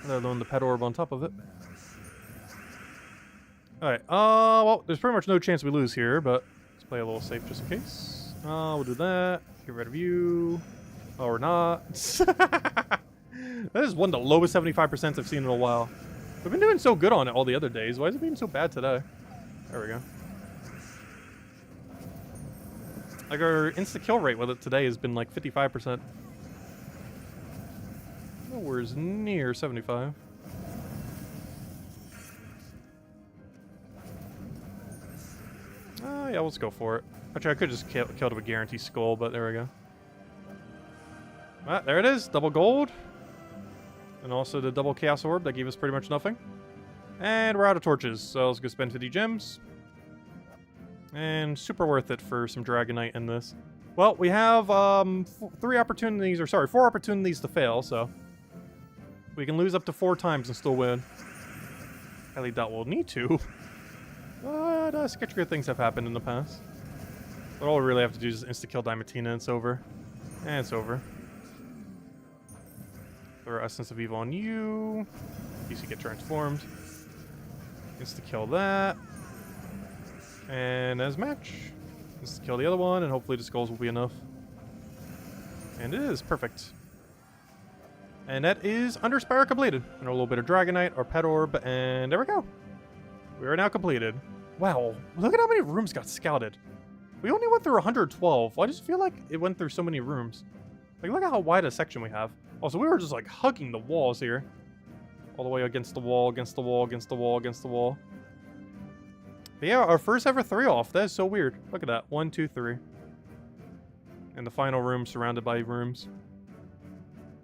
Let alone the pet orb on top of it. Alright, well, there's pretty much no chance we lose here, but let's play a little safe just in case. We'll do that. Get rid of you. Oh, or not. That is one of the lowest 75% I've seen in a while. We've been doing so good on it all the other days. Why is it being so bad today? There we go. Like, our insta-kill rate with it today has been like 55%. Nowhere near 75. Yeah, let's go for it. Actually, I could just killed him a guarantee skull, but there we go. Ah, there it is. Double gold. And also the double chaos orb that gave us pretty much nothing. And we're out of torches, so let's go spend 50 gems. And super worth it for some Dragonite in this. Well, we have 4 opportunities to fail, so we can lose up to 4 times and still win. I highly doubt we'll need to. But sketchier things have happened in the past. But all we really have to do is insta-kill Diamantina and it's over. And it's over. Throw Essence of Evil on you. In case you get transformed. Insta-kill that. And as match. Insta-kill the other one, and hopefully the skulls will be enough. And it is. Perfect. And that is Under Spire completed. And a little bit of Dragonite, or Pet Orb, and there we go. We are now completed. Wow, look at how many rooms got scouted. We only went through 112. I just feel like it went through so many rooms. Like, look at how wide a section we have. Also, we were just, like, hugging the walls here. All the way against the wall, against the wall, against the wall, against the wall. But yeah, our first ever 3-off. That is so weird. Look at that. 1, 2, 3. And the final room surrounded by rooms.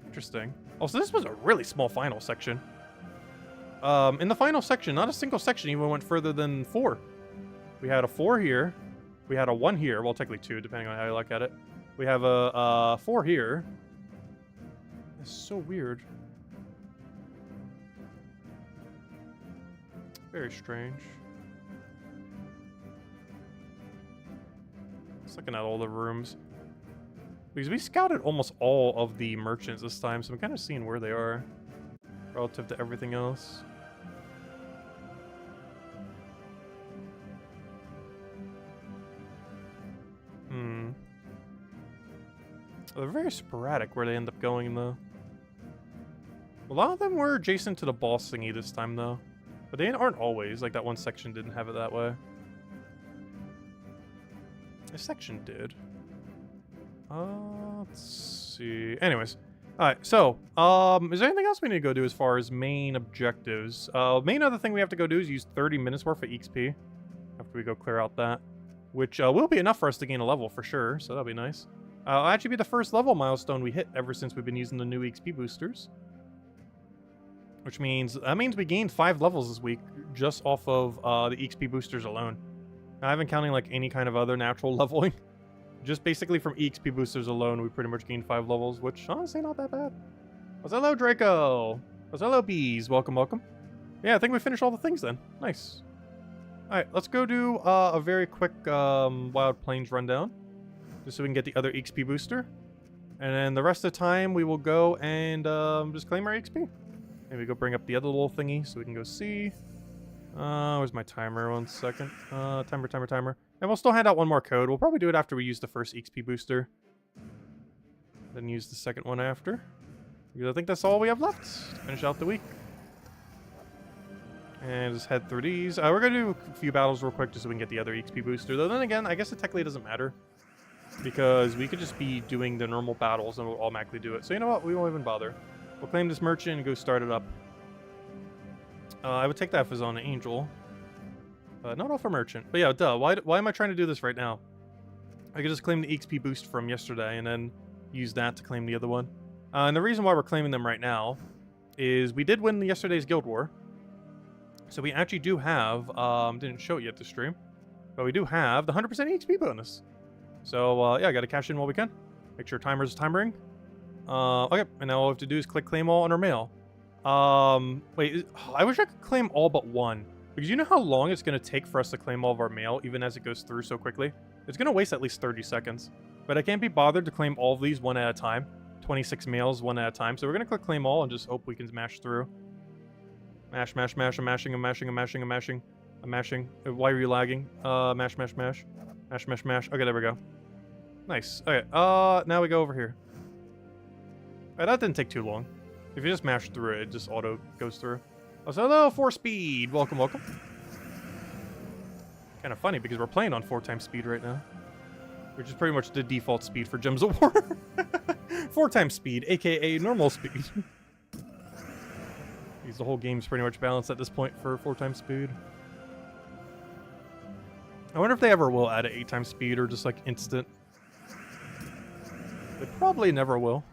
Interesting. Also, this was a really small final section. In the final section, not a single section even went further than 4. We had a 4 here. We had a 1 here. Well, technically 2, depending on how you look at it. We have a 4 here. It's so weird. Very strange. Just looking at all the rooms. Because we scouted almost all of the merchants this time, so I'm kind of seeing where they are relative to everything else. They're very sporadic where they end up going, though. A lot of them were adjacent to the boss thingy this time, though. But they aren't always. Like, that one section didn't have it that way. This section did. Let's see. Anyways. Alright, so, is there anything else we need to go do as far as main objectives? Main other thing we have to go do is use 30 minutes worth of EXP. After we go clear out that. Which will be enough for us to gain a level for sure, so that'll be nice. It'll actually be the first level milestone we hit ever since we've been using the new EXP boosters. Which means, that means we gained 5 levels this week just off of the EXP boosters alone. Now, I haven't counting like any kind of other natural leveling. Just basically from EXP boosters alone, we pretty much gained 5 levels, which honestly not that bad. What's hello, Draco? What's hello, bees? Welcome, welcome. Yeah, I think we finished all the things then. Nice. Alright, let's go do a very quick Wild Plains rundown. Just so we can get the other EXP booster. And then the rest of the time, we will go and just claim our EXP. Maybe go bring up the other little thingy so we can go see. Where's my timer? 1 second. Timer. And we'll still hand out one more code. We'll probably do it after we use the first EXP booster. Then use the second one after. Because I think that's all we have left to finish out the week. And just head through these. We're going to do a few battles real quick just so we can get the other EXP booster. Though then again, I guess it technically doesn't matter. Because we could just be doing the normal battles and we'll automatically do it. So you know what? We won't even bother. We'll claim this merchant and go start it up. I would take that if it was on an angel. Not off a merchant. But yeah, duh. Why am I trying to do this right now? I could just claim the EXP boost from yesterday and then use that to claim the other one. And the reason why we're claiming them right now is we did win yesterday's Guild War. So we actually do have, didn't show it yet this stream, but we do have the 100% EXP bonus. So, yeah, I gotta cash in while we can. Make sure timer's timering. Okay, and now all we have to do is click claim all under mail. Wait, I wish I could claim all but one. Because you know how long it's gonna take for us to claim all of our mail, even as it goes through so quickly? It's gonna waste at least 30 seconds. But I can't be bothered to claim all of these one at a time. 26 mails one at a time. So we're gonna click claim all and just hope we can mash through. Mash, I'm mashing. I'm mashing. Why are you lagging? Mash, mash, mash. Mash, mash, mash. Okay, there we go. Nice. Okay, now we go over here. Alright, that didn't take too long. If you just mash through it, it just auto goes through. Oh, so hello, 4 speed. Welcome, welcome. Kind of funny because we're playing on 4 times speed right now, which is pretty much the default speed for Gems of War. 4 times speed, aka normal speed. Because the whole game's pretty much balanced at this point for 4 times speed. I wonder if they ever will add an 8 times speed or just like instant. They probably never will.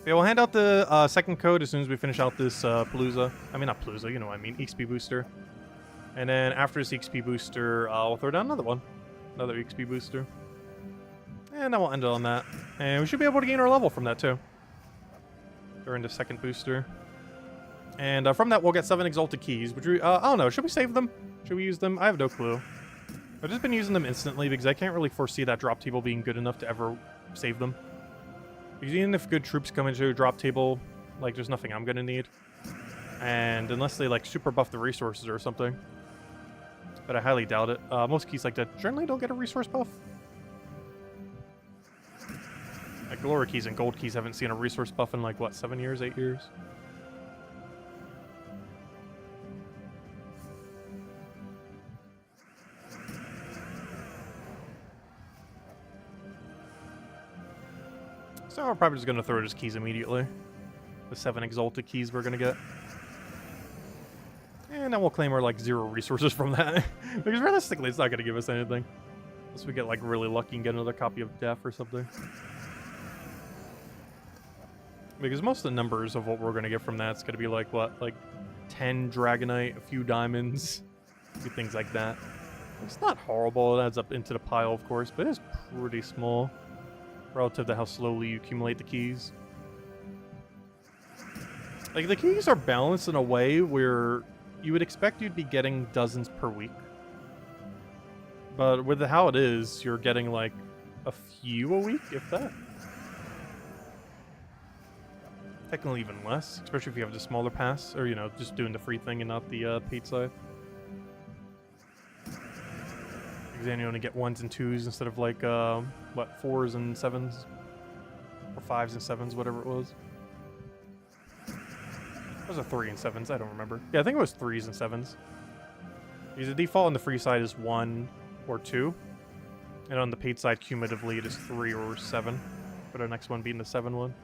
Yeah, we'll hand out the second code as soon as we finish out this Palooza. I mean, not Palooza, you know what I mean. EXP booster. And then after this EXP booster, I'll throw down another one. Another EXP booster. And then we'll end it on that. And we should be able to gain our level from that too. During the second booster. And from that, we'll get 7 Exalted Keys, which we, I don't know, should we save them? Should we use them? I have no clue. I've just been using them instantly because I can't really foresee that drop table being good enough to ever save them. Because even if good troops come into a drop table, like, there's nothing I'm gonna need. And unless they, like, super buff the resources or something. But I highly doubt it. Most keys like that generally don't get a resource buff. Like, glory keys and gold keys haven't seen a resource buff in, like, what, 7 years, 8 years? So we're probably just going to throw his keys immediately. The 7 Exalted Keys we're going to get. And then we'll claim our, like, 0 resources from that. Because realistically, it's not going to give us anything. Unless we get, like, really lucky and get another copy of Death or something. Because most of the numbers of what we're going to get from that's going to be, like, what? Like, 10 Dragonite, a few Diamonds, a few things like that. It's not horrible. It adds up into the pile, of course, but it's pretty small. Relative to how slowly you accumulate the keys. Like, the keys are balanced in a way where you would expect you'd be getting dozens per week. But with how it is, you're getting, like, a few a week, if that. Technically even less, especially if you have the smaller pass, or, you know, just doing the free thing and not the paid side. Because then you only get 1s and 2s instead of, like, what, 4s and 7s? Or 5s and 7s, whatever it was. It was a 3 and 7s, I don't remember. Yeah, I think it was 3s and 7s. Because the default on the free side is 1 or 2. And on the paid side, cumulatively, it is 3 or 7. For the next one being the 7 one.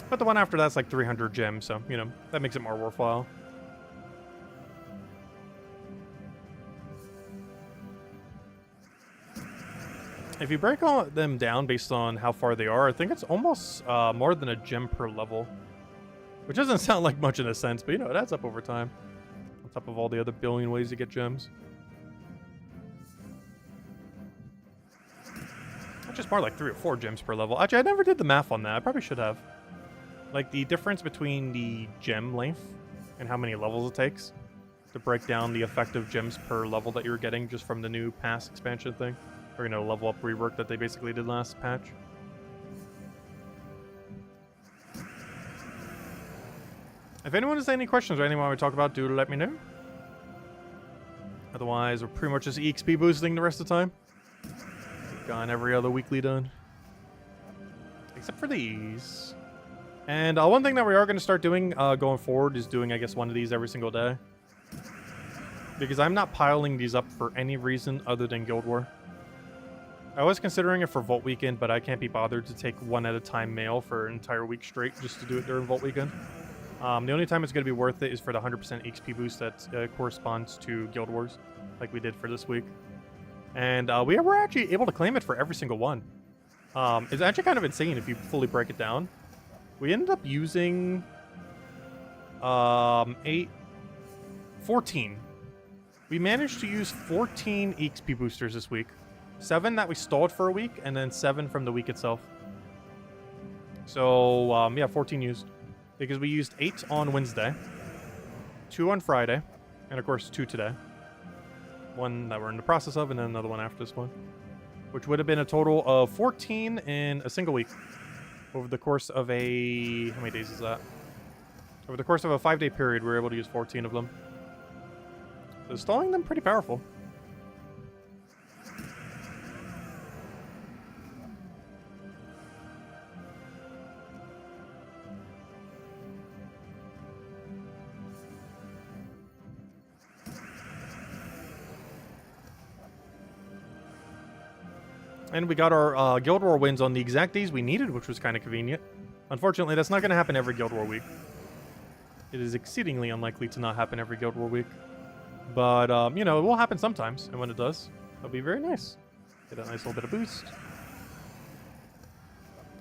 But the one after that's like 300 gems, so, you know, that makes it more worthwhile. If you break all them down based on how far they are, I think it's almost more than a gem per level. Which doesn't sound like much in a sense, but, you know, it adds up over time. On top of all the other billion ways to get gems. It's just more like 3 or 4 gems per level. Actually, I never did the math on that. I probably should have. Like, the difference between the gem length and how many levels it takes to break down the effective gems per level that you were getting just from the new pass expansion thing. Or, you know, level up rework that they basically did last patch. If anyone has any questions or anything I want to talk about, do let me know. Otherwise, we're pretty much just EXP boosting the rest of the time. Gone every other weekly done. Except for these. And one thing that we are going to start doing going forward is doing, I guess, one of these every single day. Because I'm not piling these up for any reason other than Guild War. I was considering it for Vault Weekend, but I can't be bothered to take one at a time mail for an entire week straight just to do it during Vault Weekend. The only time it's going to be worth it is for the 100% XP boost that corresponds to Guild Wars, like we did for this week. And we were actually able to claim it for every single one. It's actually kind of insane if you fully break it down. We ended up using 14. We managed to use 14 EXP boosters this week. 7 that we stalled for a week, and then 7 from the week itself. So, yeah, 14 used. Because we used 8 on Wednesday, 2 on Friday, and of course 2 today. one that we're in the process of, and then another one after this one, which would have been a total of 14 in a single week over the course of a... How many days is that? Over the course of a 5-day period, we were able to use 14 of them. So installing them pretty powerful. And we got our Guild War wins on the exact days we needed, which was kind of convenient. Unfortunately, that's not going to happen every Guild War week. It is exceedingly unlikely to not happen every Guild War week. But, you know, it will happen sometimes. And when it does, it'll be very nice. Get a nice little bit of boost.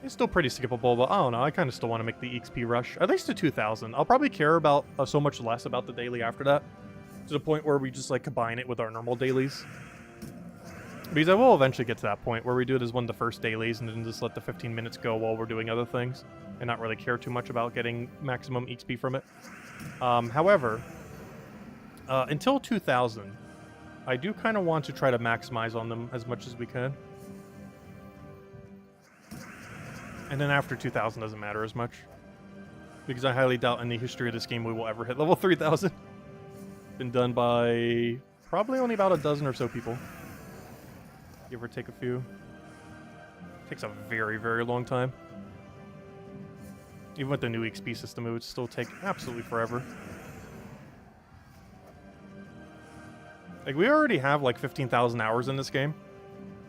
It's still pretty skippable, but I don't know. I kind of still want to make the EXP rush. At least to 2,000. I'll probably care about so much less about the daily after that. To the point where we just, like, combine it with our normal dailies. Because I will eventually get to that point where we do it as one of the first dailies and then just let the 15 minutes go while we're doing other things and not really care too much about getting maximum XP from it. However, until 2,000, I do kind of want to try to maximize on them as much as we can. And then after 2,000 doesn't matter as much. Because I highly doubt in the history of this game we will ever hit level 3,000. Been done by probably only about a dozen or so people. Give or take a few. Takes a very, very long time. Even with the new XP system, it would still take absolutely forever. Like, we already have like 15,000 hours in this game.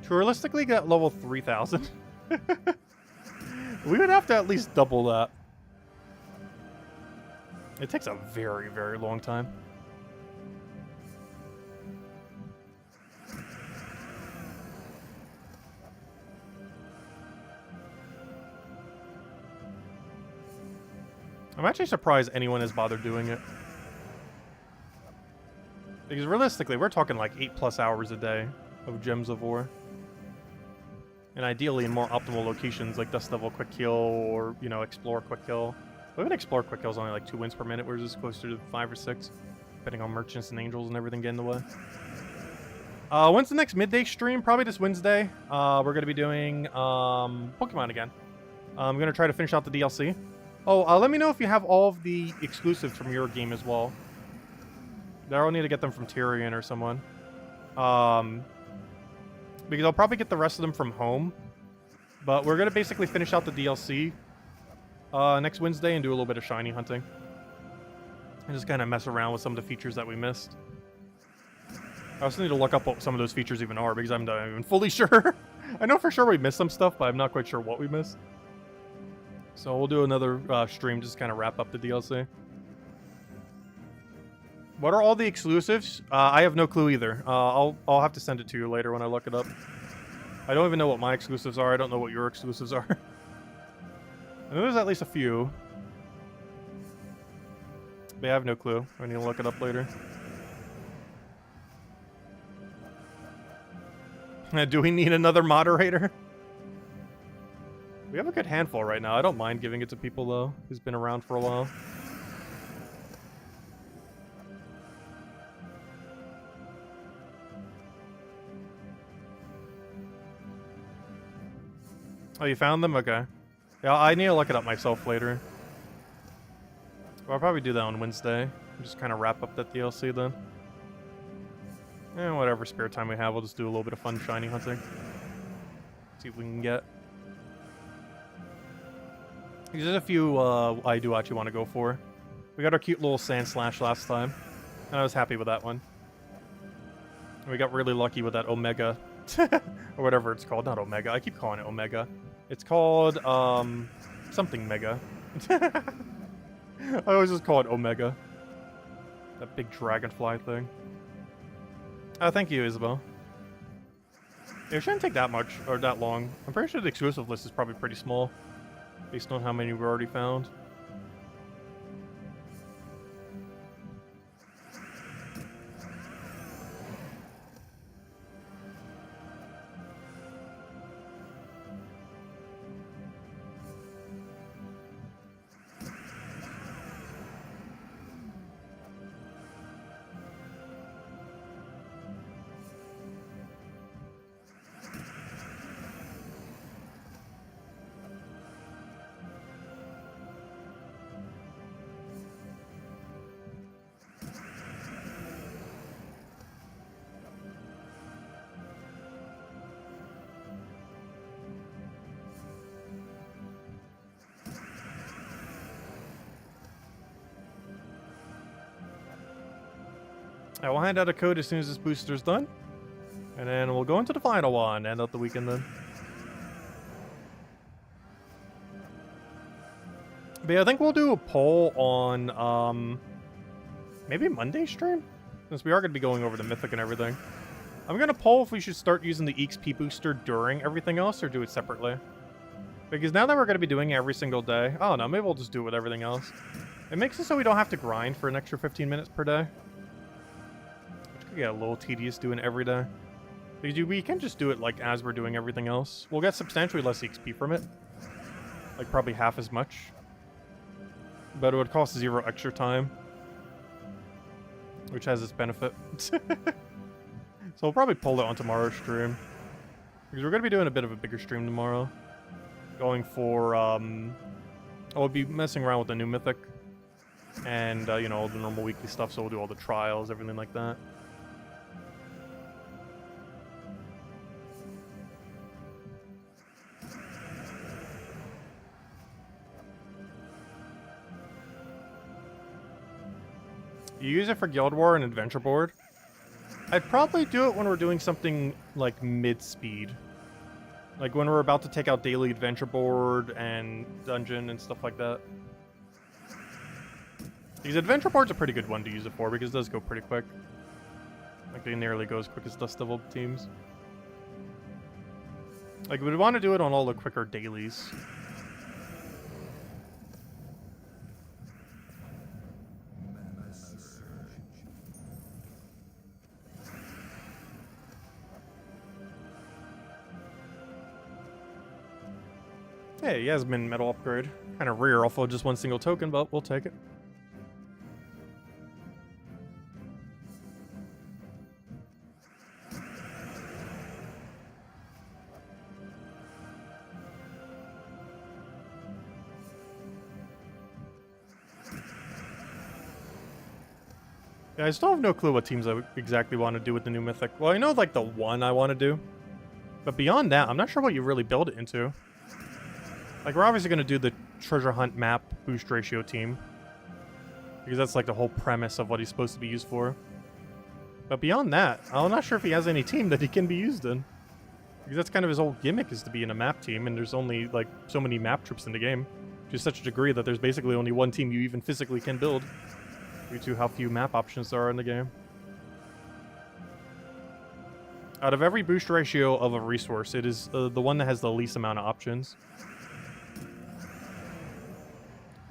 To realistically get level 3,000, we would have to at least double that. It takes a very, very long time. I'm actually surprised anyone has bothered doing it. Because realistically, we're talking like 8+ hours a day of Gems of War. And ideally in more optimal locations like Dust Devil Quick Kill or, you know, Explore Quick Kill. But even Explore Quick Kill is only like 2 wins per minute, whereas it's closer to 5 or 6. Depending on merchants and angels and everything getting in the way. When's the next midday stream? Probably this Wednesday. We're going to be doing Pokemon again. I'm going to try to finish out the DLC. Oh, let me know if you have all of the exclusives from your game as well. I'll need to get them from Tyrion or someone. Because I'll probably get the rest of them from home. But we're going to basically finish out the DLC next Wednesday and do a little bit of shiny hunting. And just kind of mess around with some of the features that we missed. I also need to look up what some of those features even are because I'm not even fully sure. I know for sure we missed some stuff, but I'm not quite sure what we missed. So we'll do another stream, just kind of wrap up the DLC. What are all the exclusives? I have no clue either. I'll have to send it to you later when I look it up. I don't even know what my exclusives are. I don't know what your exclusives are. I know there's at least a few. But I have no clue. I need to look it up later. Do we need another moderator? We have a good handful right now. I don't mind giving it to people, though, who's been around for a while. Oh, you found them? Okay. Yeah, I need to look it up myself later. Well, I'll probably do that on Wednesday. Just kind of wrap up that DLC then. And whatever spare time we have, we'll just do a little bit of fun shiny hunting. See what we can get. There's a few I do actually want to go for. We got our cute little Sand Slash last time. And I was happy with that one. And we got really lucky with that Omega. Or whatever it's called. Not Omega. I keep calling it Omega. It's called, something Mega. I always just call it Omega. That big dragonfly thing. Oh, thank you, Isabel. It shouldn't take that much, or that long. I'm pretty sure the exclusive list is probably pretty small. Based on how many we already found. I will hand out a code as soon as this booster's done. And then we'll go into the final one, end out the weekend then. But yeah, I think we'll do a poll on, maybe Monday stream? Since we are going to be going over the Mythic and everything. I'm going to poll if we should start using the EXP booster during everything else or do it separately. Because now that we're going to be doing it every single day, I don't know, maybe we'll just do it with everything else. It makes it so we don't have to grind for an extra 15 minutes per day. Which could get a little tedious doing it every day. Because we can just do it like as we're doing everything else. We'll get substantially less EXP from it. Like probably half as much. But it would cost 0 extra time. Which has its benefit. So we'll probably pull it on tomorrow's stream. Because we're going to be doing a bit of a bigger stream tomorrow. Going for, we'll be messing around with the new Mythic. And, you know, all the normal weekly stuff. So we'll do all the trials, everything like that. You use it for Guild War and Adventure Board. I'd probably do it when we're doing something like mid-speed. Like when we're about to take out Daily Adventure Board and Dungeon and stuff like that. Because Adventure Board's a pretty good one to use it for because it does go pretty quick. Like they nearly go as quick as Dust Devil teams. Like we'd want to do it on all the quicker dailies. Hey, Yasmin metal upgrade. Kind of rare off of just one single token, but we'll take it. Yeah, I still have no clue what teams I exactly want to do with the new Mythic. Well, I know like the one I want to do. But beyond that, I'm not sure what you really build it into. Like, we're obviously going to do the treasure hunt map boost ratio team. Because that's like the whole premise of what he's supposed to be used for. But beyond that, I'm not sure if he has any team that he can be used in. Because that's kind of his whole gimmick, is to be in a map team, and there's only like so many map trips in the game. To such a degree that there's basically only one team you even physically can build. Due to how few map options there are in the game. Out of every boost ratio of a resource, it is the one that has the least amount of options.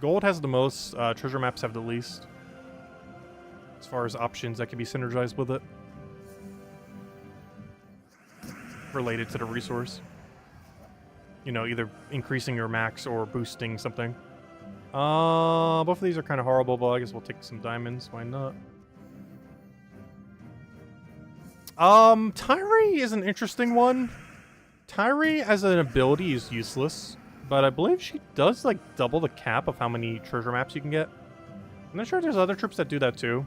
Gold has the most, treasure maps have the least. As far as options that can be synergized with it. Related to the resource. You know, either increasing your max or boosting something. Both of these are kind of horrible, but I guess we'll take some diamonds. Why not? Tyree is an interesting one. Tyree as an ability is useless. But I believe she does, like, double the cap of how many treasure maps you can get. I'm not sure if there's other trips that do that, too.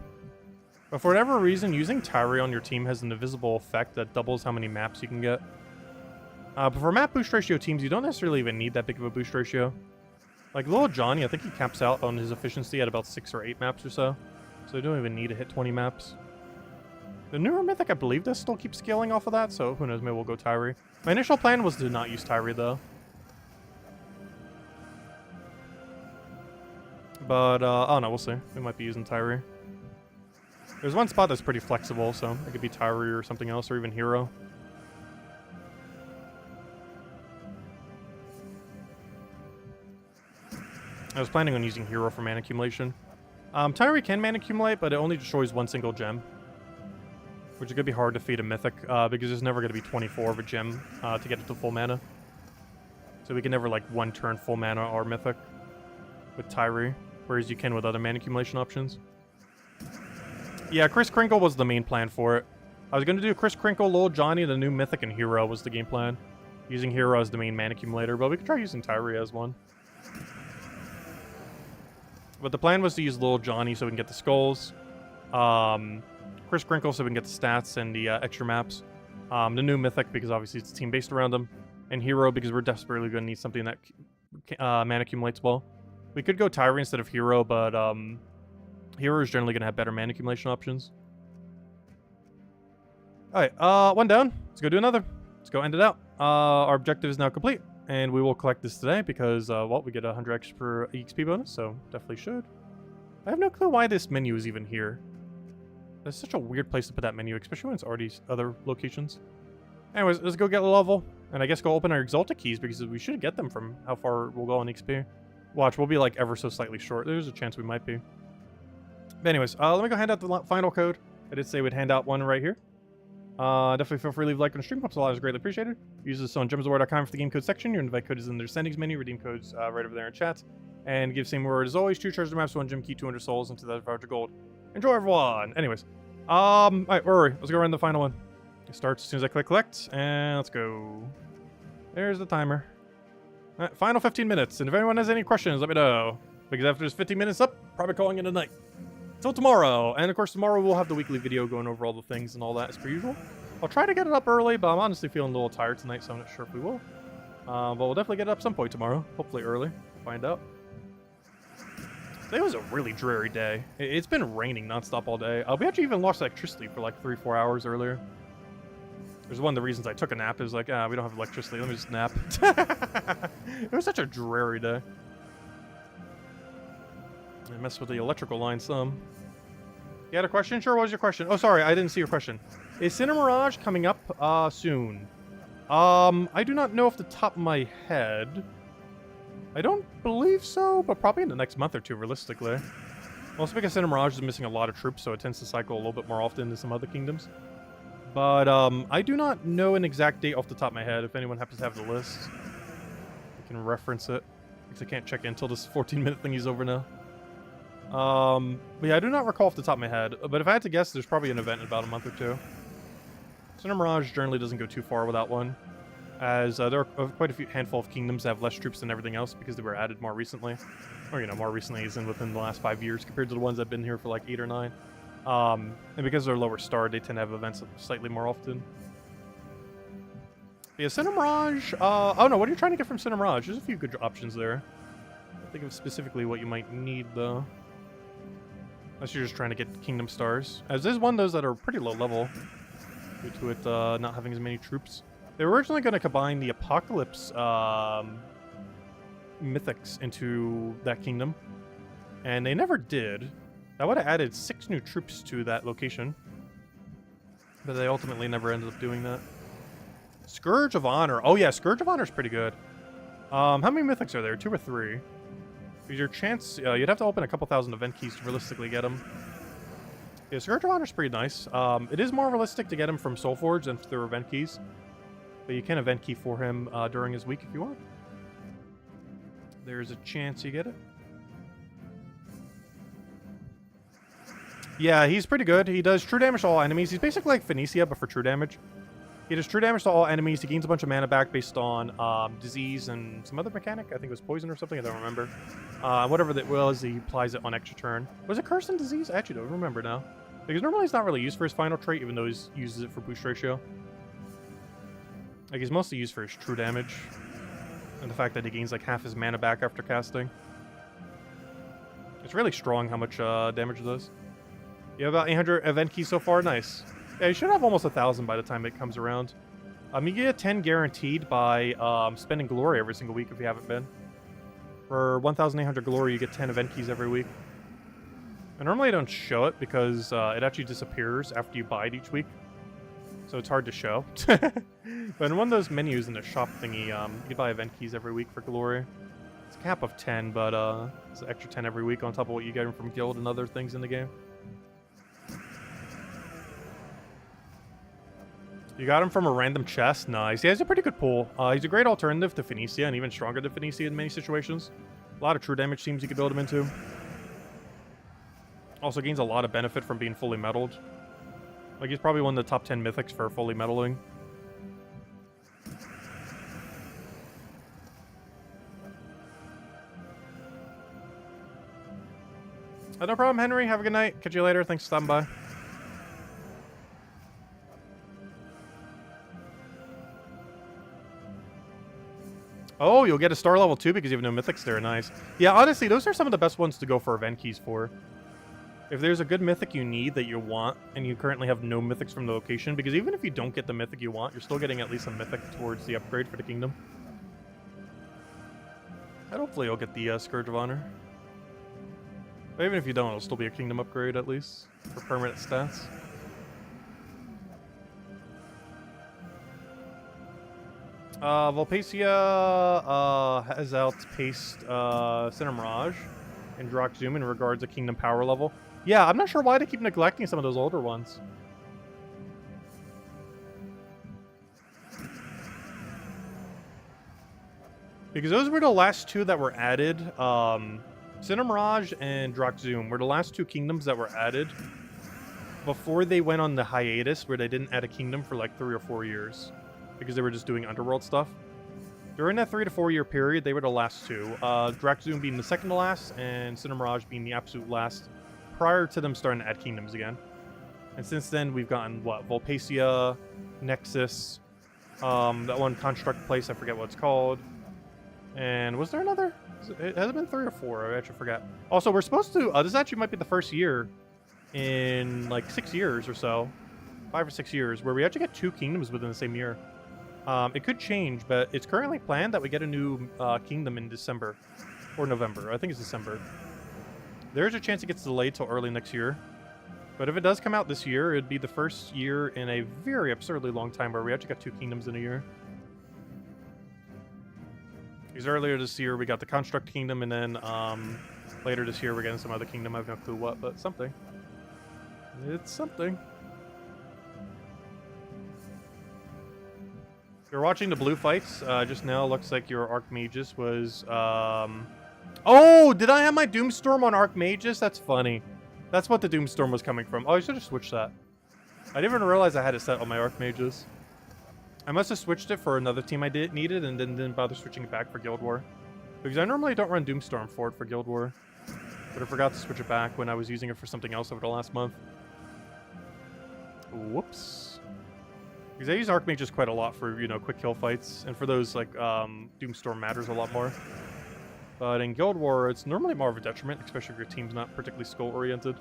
But for whatever reason, using Tyree on your team has an invisible effect that doubles how many maps you can get. But for map boost ratio teams, you don't necessarily even need that big of a boost ratio. Like, little Johnny, I think he caps out on his efficiency at about 6 or 8 maps or so. So you don't even need to hit 20 maps. The newer Mythic, I believe, does still keep scaling off of that, so who knows, maybe we'll go Tyree. My initial plan was to not use Tyree, though. But, I don't know, we'll see. We might be using Tyree. There's one spot that's pretty flexible, so it could be Tyree or something else, or even Hero. I was planning on using Hero for mana accumulation. Tyree can mana accumulate, but it only destroys one single gem. Which is going to be hard to feed a Mythic, because there's never going to be 24 of a gem to get it to full mana. So we can never, like, one turn full mana our Mythic with Tyree. Whereas you can with other mana accumulation options. Yeah, Chris Crinkle was the main plan for it. I was going to do Chris Crinkle, Lil Johnny, the new Mythic, and Hero was the game plan. Using Hero as the main mana accumulator, but we could try using Tyree as one. But the plan was to use Lil Johnny so we can get the skulls. Chris Crinkle so we can get the stats and the extra maps. The new Mythic because obviously it's a team based around them. And Hero because we're desperately going to need something that mana accumulates well. We could go Tyree instead of Hero, but Hero is generally going to have better mana accumulation options. Alright, one down. Let's go do another. Let's go end it out. Our objective is now complete, and we will collect this today because, well, we get 100 extra EXP bonus, so definitely should. I have no clue why this menu is even here. That's such a weird place to put that menu, especially when it's already other locations. Anyways, let's go get a level, and I guess go open our Exalted keys because we should get them from how far we'll go on XP. Watch, we'll be like ever so slightly short. There's a chance we might be. But anyways, let me go hand out the final code. I did say we'd hand out one right here. Definitely feel free to leave a like on the stream. Helps a lot. Is greatly appreciated. Use this on gemsofwar.com for the game code section. Your invite code is in their settings menu. Redeem codes right over there in chat. And give same word as always. 2 treasure maps, 1 gem key, 200 souls, and 2,000 voucher gold. Enjoy, everyone. Anyways, alright, where are we? Let's go run the final one. It starts as soon as I click collect, and let's go. There's the timer. Alright, final 15 minutes. And if anyone has any questions, let me know. Because after this 15 minutes up, probably calling it a night. Till tomorrow. And of course, tomorrow we'll have the weekly video going over all the things and all that as per usual. I'll try to get it up early, but I'm honestly feeling a little tired tonight, so I'm not sure if we will. But we'll definitely get it up some point tomorrow. Hopefully early. We'll find out. Today was a really dreary day. It's been raining nonstop all day. We actually even lost electricity for like 3-4 hours earlier. There's one of the reasons I took a nap is like, we don't have electricity. Let me just nap. It was such a dreary day. I messed with the electrical line some. You had a question? Sure, what was your question? Oh, sorry, I didn't see your question. Is Cinemirage coming up soon? I do not know off the top of my head. I don't believe so, but probably in the next month or two, realistically. Also because Cinemirage is missing a lot of troops, so it tends to cycle a little bit more often than some other kingdoms. But I do not know an exact date off the top of my head. If anyone happens to have the list, I can reference it. Because I can't check it until this 14-minute thingy's over now. But yeah, I do not recall off the top of my head. But if I had to guess, there's probably an event in about a month or two. Cinemirage generally doesn't go too far without one, as there are quite a handful of kingdoms that have less troops than everything else because they were added more recently. Or, you know, more recently as in within the last 5 years compared to the ones that have been here for like 8 or 9. And because they're lower starred, they tend to have events slightly more often. But yeah, Cinemirage, oh no, what are you trying to get from Cinemirage? There's a few good options there. Think of specifically what you might need though. Unless you're just trying to get Kingdom Stars. As there's one of those that are pretty low level due to it not having as many troops. They were originally going to combine the Apocalypse mythics into that kingdom. And they never did. That would have added 6 new troops to that location. But they ultimately never ended up doing that. Scourge of Honor. Oh yeah, Scourge of Honor is pretty good. How many mythics are there? 2 or 3? Because your chance, you'd have to open a couple thousand event keys to realistically get them. Yeah, Scourge of Honor is pretty nice. It is more realistic to get him from Soulforge than through event keys. But you can event key for him during his week if you want. There's a chance you get it. Yeah, he's pretty good. He does true damage to all enemies. He's basically like Phoenicia, but for true damage. He does true damage to all enemies. He gains a bunch of mana back based on disease and some other mechanic. I think it was poison or something. I don't remember. Whatever that was, he applies it on extra turn. Was it curse and disease? I actually don't remember now. Because normally he's not really used for his final trait, even though he uses it for boost ratio. Like, he's mostly used for his true damage. And the fact that he gains like half his mana back after casting. It's really strong how much damage it does. You have about 800 event keys so far. Nice. Yeah, you should have almost 1,000 by the time it comes around. You get 10 guaranteed by spending glory every single week if you haven't been. For 1,800 glory, you get 10 event keys every week. And normally I don't show it because it actually disappears after you buy it each week. So it's hard to show. But in one of those menus in the shop thingy, you buy event keys every week for glory. It's a cap of 10, but it's an extra 10 every week on top of what you get from guild and other things in the game. You got him from a random chest? Nice. Yeah, he's a pretty good pull. He's a great alternative to Phoenicia and even stronger than Phoenicia in many situations. A lot of true damage teams you can build him into. Also gains a lot of benefit from being fully metalled. Like, he's probably one of the top 10 mythics for fully metalling. No problem, Henry. Have a good night. Catch you later. Thanks for stopping by. Oh, you'll get a star level 2 because you have no mythics there. Nice. Yeah, honestly, those are some of the best ones to go for event keys for. If there's a good mythic you need that you want, and you currently have no mythics from the location, because even if you don't get the mythic you want, you're still getting at least a mythic towards the upgrade for the kingdom. And hopefully you'll get the Scourge of Honor. But even if you don't, it'll still be a kingdom upgrade at least, for permanent stats. Volpacia has outpaced Cinemirage and Droxzoom in regards to kingdom power level. Yeah, I'm not sure why they keep neglecting some of those older ones. Because those were the last two that were added. Cinemirage and Droxzoom were the last two kingdoms that were added before they went on the hiatus where they didn't add a kingdom for like 3 or 4 years. Because they were just doing underworld stuff. During that 3 to 4 year period, they were the last two. Droxzoom being the second to last, and Cinemirage being the absolute last, prior to them starting to add kingdoms again. And since then, we've gotten, what, Volpacia, Nexus, that one construct place, I forget what it's called. And was there another? Has it been 3 or 4? I actually forgot. Also, we're supposed to, this actually might be the first year in like 6 years or so, 5 or 6 years, where we actually get 2 kingdoms within the same year. It could change, but it's currently planned that we get a new kingdom in December or November. I think it's December. There's a chance it gets delayed till early next year. But if it does come out this year, it'd be the first year in a very absurdly long time where we actually got 2 kingdoms in a year. Because earlier this year we got the Construct Kingdom, and then later this year we're getting some other kingdom. I have no clue what, but something. It's something. If you're watching the blue fights just now, looks like your Archmagus was... Oh, did I have my Doomstorm on Archmagus? That's funny. That's what the Doomstorm was coming from. Oh, I should have switched that. I didn't even realize I had it set on my Archmagus. I must have switched it for another team I needed, and then didn't bother switching it back for Guild War. Because I normally don't run Doomstorm for it for Guild War. But I forgot to switch it back when I was using it for something else over the last month. Whoops. Because I use Archmagus quite a lot for, you know, quick kill fights. And for those, like, Doomstorm matters a lot more. But in Guild War, it's normally more of a detriment, especially if your team's not particularly skull-oriented.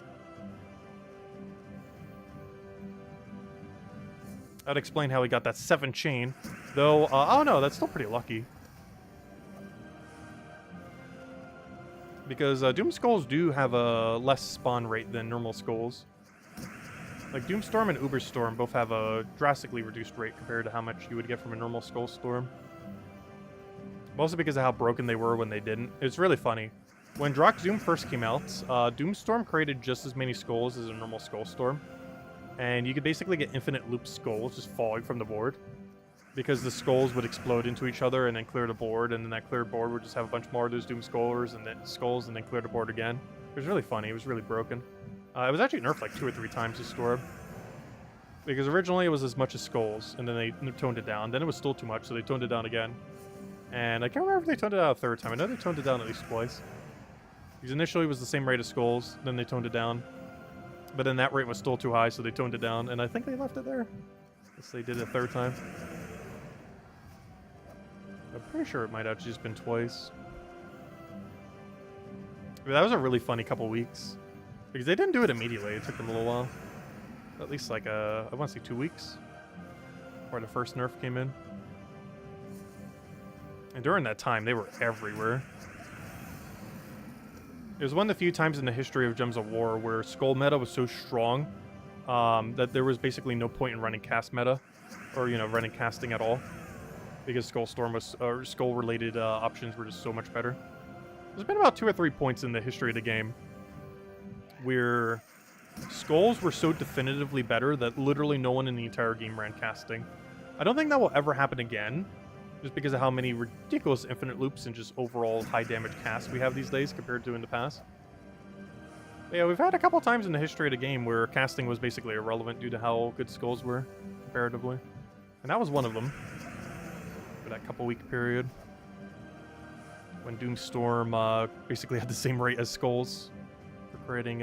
That'd explain how he got that 7 chain. Though, oh no, that's still pretty lucky. Because Doom Skulls do have a less spawn rate than normal Skulls. Like, Doomstorm and Uberstorm both have a drastically reduced rate compared to how much you would get from a normal Skull Storm. Mostly because of how broken they were when they didn't. It's really funny. When Droxzoom first came out, Doomstorm created just as many skulls as a normal Skull Storm. And you could basically get infinite loop skulls just falling from the board. Because the skulls would explode into each other and then clear the board, and then that cleared board would just have a bunch more of those Doom Skullers and then skulls and then clear the board again. It was really funny. It was really broken. It was actually nerfed like 2 or 3 times this storm. Because originally it was as much as skulls, and then they toned it down. Then it was still too much, so they toned it down again. And I can't remember if they toned it down a 3rd time. I know they toned it down at least twice. Because initially it was the same rate as skulls, then they toned it down. But then that rate was still too high, so they toned it down, and I think they left it there. Guess they did it a 3rd time. I'm pretty sure it might have just been twice. But that was a really funny couple weeks. Because they didn't do it immediately, it took them a little while. At least like, I want to say 2 weeks. Where the first nerf came in. And during that time, they were everywhere. It was one of the few times in the history of Gems of War where Skull meta was so strong that there was basically no point in running cast meta, or, you know, running casting at all, because Skull Storm was, or Skull-related options were just so much better. There's been about 2 or 3 points in the history of the game where Skulls were so definitively better that literally no one in the entire game ran casting. I don't think that will ever happen again, just because of how many ridiculous infinite loops and just overall high damage casts we have these days compared to in the past. But yeah, we've had a couple times in the history of the game where casting was basically irrelevant due to how good Skulls were, comparatively. And that was one of them, for that couple week period. When Doomstorm basically had the same rate as Skulls for creating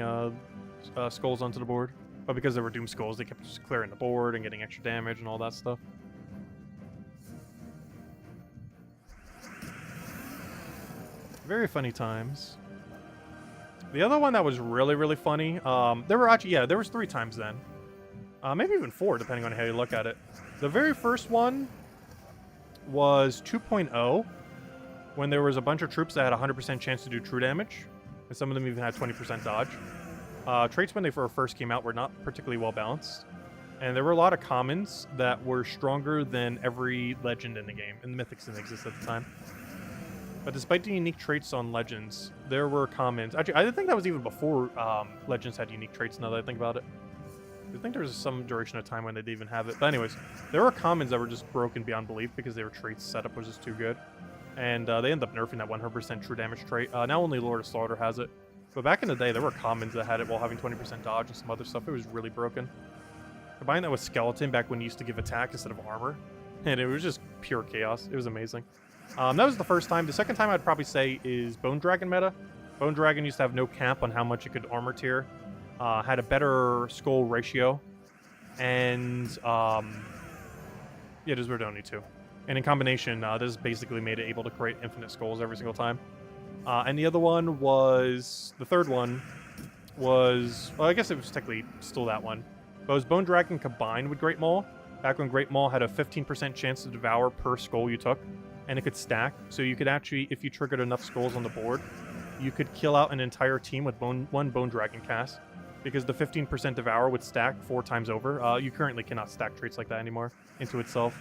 Skulls onto the board. But because they were Doom Skulls, they kept just clearing the board and getting extra damage and all that stuff. Very funny times. The other one that was really, really funny, there were actually, yeah, there was 3 times then. Maybe even 4, depending on how you look at it. The very first one was 2.0, when there was a bunch of troops that had a 100% chance to do true damage, and some of them even had 20% dodge. Traits when they first came out were not particularly well balanced, and there were a lot of commons that were stronger than every legend in the game, and the mythics didn't exist at the time. But despite the unique traits on legends, there were commons. Actually, I think that was even before legends had unique traits, now that I think about it. I think there was some duration of time when they didn't even have it. But anyways, there were commons that were just broken beyond belief because their traits setup was just too good. And they ended up nerfing that 100% true damage trait. Now only Lord of Slaughter has it. But back in the day, there were commons that had it while having 20% dodge and some other stuff. It was really broken. Combine that with Skeleton back when you used to give attack instead of armor. And it was just pure chaos. It was amazing. That was the first time. The second time I'd probably say is Bone Dragon meta. Bone Dragon used to have no cap on how much it could armor tier. Had a better skull ratio. And, yeah, those were the only 2. And in combination, this basically made it able to create infinite skulls every single time. And the other one was... The third one was... Well, I guess it was technically still that one. But it was Bone Dragon combined with Great Maul. Back when Great Maul had a 15% chance to devour per skull you took. And it could stack. So you could actually, if you triggered enough skulls on the board, you could kill out an entire team with one Bone Dragon cast. Because the 15% devour would stack 4 times over. You currently cannot stack traits like that anymore into itself.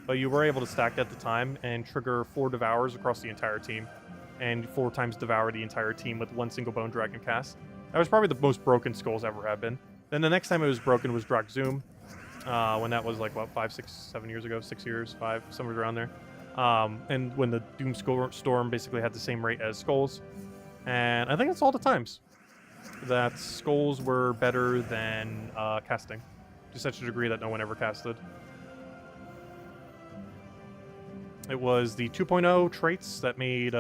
But you were able to stack at the time and trigger 4 devours across the entire team. And 4 times devour the entire team with 1 single Bone Dragon cast. That was probably the most broken skulls ever have been. Then the next time it was broken was Drak Zoom. When that was like, what, 5, 6, 7 years ago? 6 years? 5? Somewhere around there. And when the Doom Storm basically had the same rate as skulls. And I think it's all the times that skulls were better than casting. To such a degree that no one ever casted. It was the 2.0 traits that made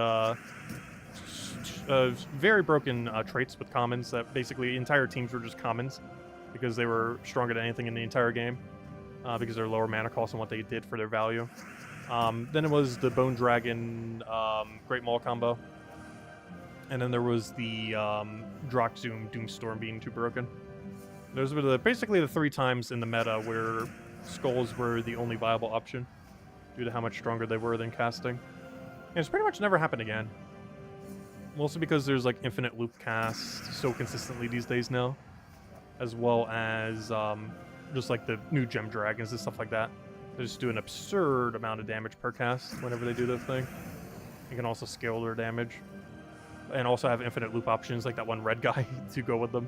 very broken traits with commons that basically entire teams were just commons because they were stronger than anything in the entire game because they're lower mana cost and what they did for their value. Then it was the Bone Dragon Great Maul combo. And then there was the Drak Zoom Doomstorm being too broken. Those were basically the 3 times in the meta where skulls were the only viable option due to how much stronger they were than casting. And it's pretty much never happened again. Mostly because there's like infinite loop cast so consistently these days now. As well as just like the new gem dragons and stuff like that. They just do an absurd amount of damage per cast whenever they do their thing. You can also scale their damage. And also have infinite loop options like that one red guy to go with them.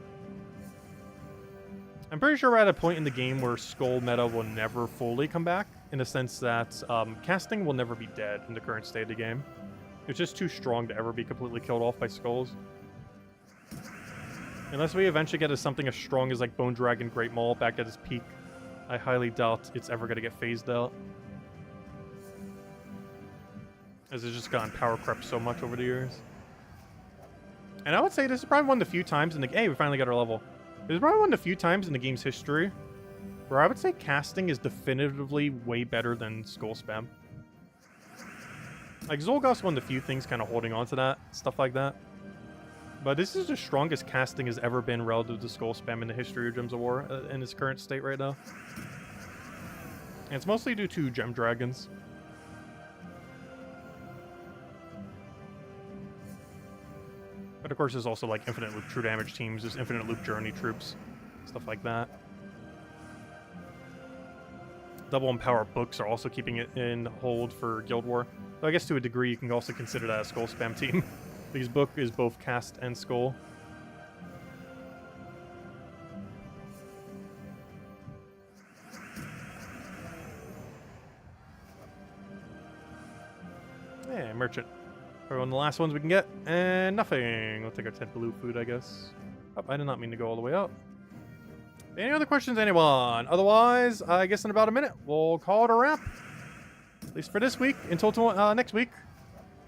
I'm pretty sure we're at a point in the game where skull meta will never fully come back. In the sense that casting will never be dead in the current state of the game. It's just too strong to ever be completely killed off by skulls. Unless we eventually get to something as strong as like Bone Dragon Great Maul back at its peak, I highly doubt it's ever going to get phased out. As it's just gotten power crept so much over the years. And I would say this is probably one of the few times in the... Hey, we finally got our level. This is probably one of the few times in the game's history where I would say casting is definitively way better than skull spam. Like, Zolgoth's one of the few things kind of holding on to that, stuff like that. But this is the strongest casting has ever been relative to skull spam in the history of Gems of War in its current state right now. And it's mostly due to gem dragons. But of course, there's also like infinite loop true damage teams, there's infinite loop journey troops, stuff like that. Double Empower books are also keeping it in hold for Guild War. So I guess to a degree, you can also consider that a skull spam team. Because book is both cast and skull. Yeah, merchant. One of the last ones we can get, and nothing. We'll take our 10 blue food, I guess. Oh, I did not mean to go all the way up. Any other questions, anyone? Otherwise, I guess in about a minute, we'll call it a wrap. At least for this week, until next week.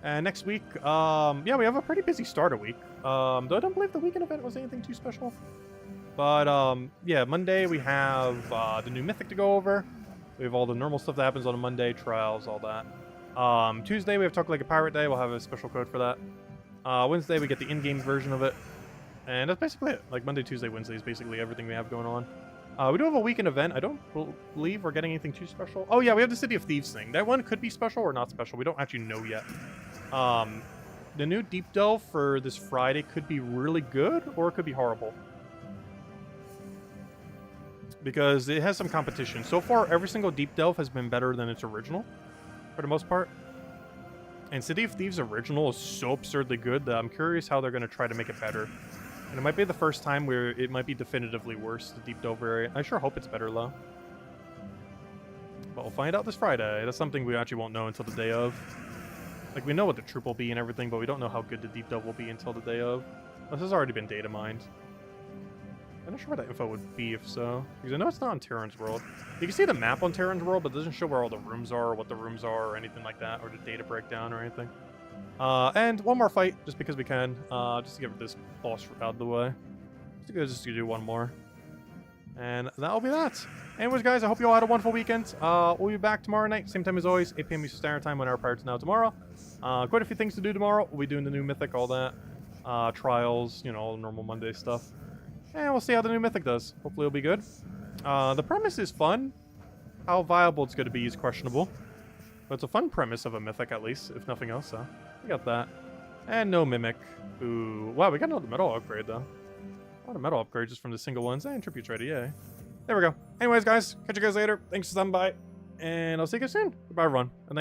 And next week, yeah, we have a pretty busy starter week. Though I don't believe the weekend event was anything too special. But, yeah, Monday we have the new Mythic to go over. We have all the normal stuff that happens on a Monday, trials, all that. Tuesday we have Talk Like a Pirate Day. We'll have a special code for that. Wednesday we get the in-game version of it. And that's basically it. Like Monday, Tuesday, Wednesday is basically everything we have going on. We do have a weekend event. I don't believe we're getting anything too special. Oh yeah, we have the City of Thieves thing. That one could be special or not special. We don't actually know yet. The new Deep Delve for this Friday could be really good or it could be horrible. Because it has some competition. So far, every single Deep Delve has been better than its original, for the most part. And City of Thieves original is so absurdly good that I'm curious how they're going to try to make it better. And it might be the first time where it might be definitively worse, the Deep Delve area. I sure hope it's better, though. But we'll find out this Friday. That's something we actually won't know until the day of. Like, we know what the troop will be and everything, but we don't know how good the Deep Delve will be until the day of. This has already been data mined. I'm not sure where that info would be if so. Because I know it's not on Terran's World. You can see the map on Terran's World, but it doesn't show where all the rooms are or what the rooms are or anything like that, or the data breakdown or anything. And one more fight, just because we can. Just to get this boss out of the way. Just to do one more. And that'll be that. Anyways, guys, I hope you all had a wonderful weekend. We'll be back tomorrow night, same time as always, 8 p.m. Eastern Standard Time, 1 hour prior to now tomorrow. Quite a few things to do tomorrow. We'll be doing the new Mythic, all that. Trials, you know, all the normal Monday stuff. And we'll see how the new Mythic does. Hopefully it'll be good. The premise is fun. How viable it's going to be is questionable. But it's a fun premise of a Mythic, at least, if nothing else, so we got that. And no Mimic. Ooh. Wow, we got another metal upgrade, though. A lot of metal upgrades just from the single ones. And tribute's ready, yay. There we go. Anyways, guys, catch you guys later. Thanks for stopping by. And I'll see you guys soon. Goodbye, everyone. And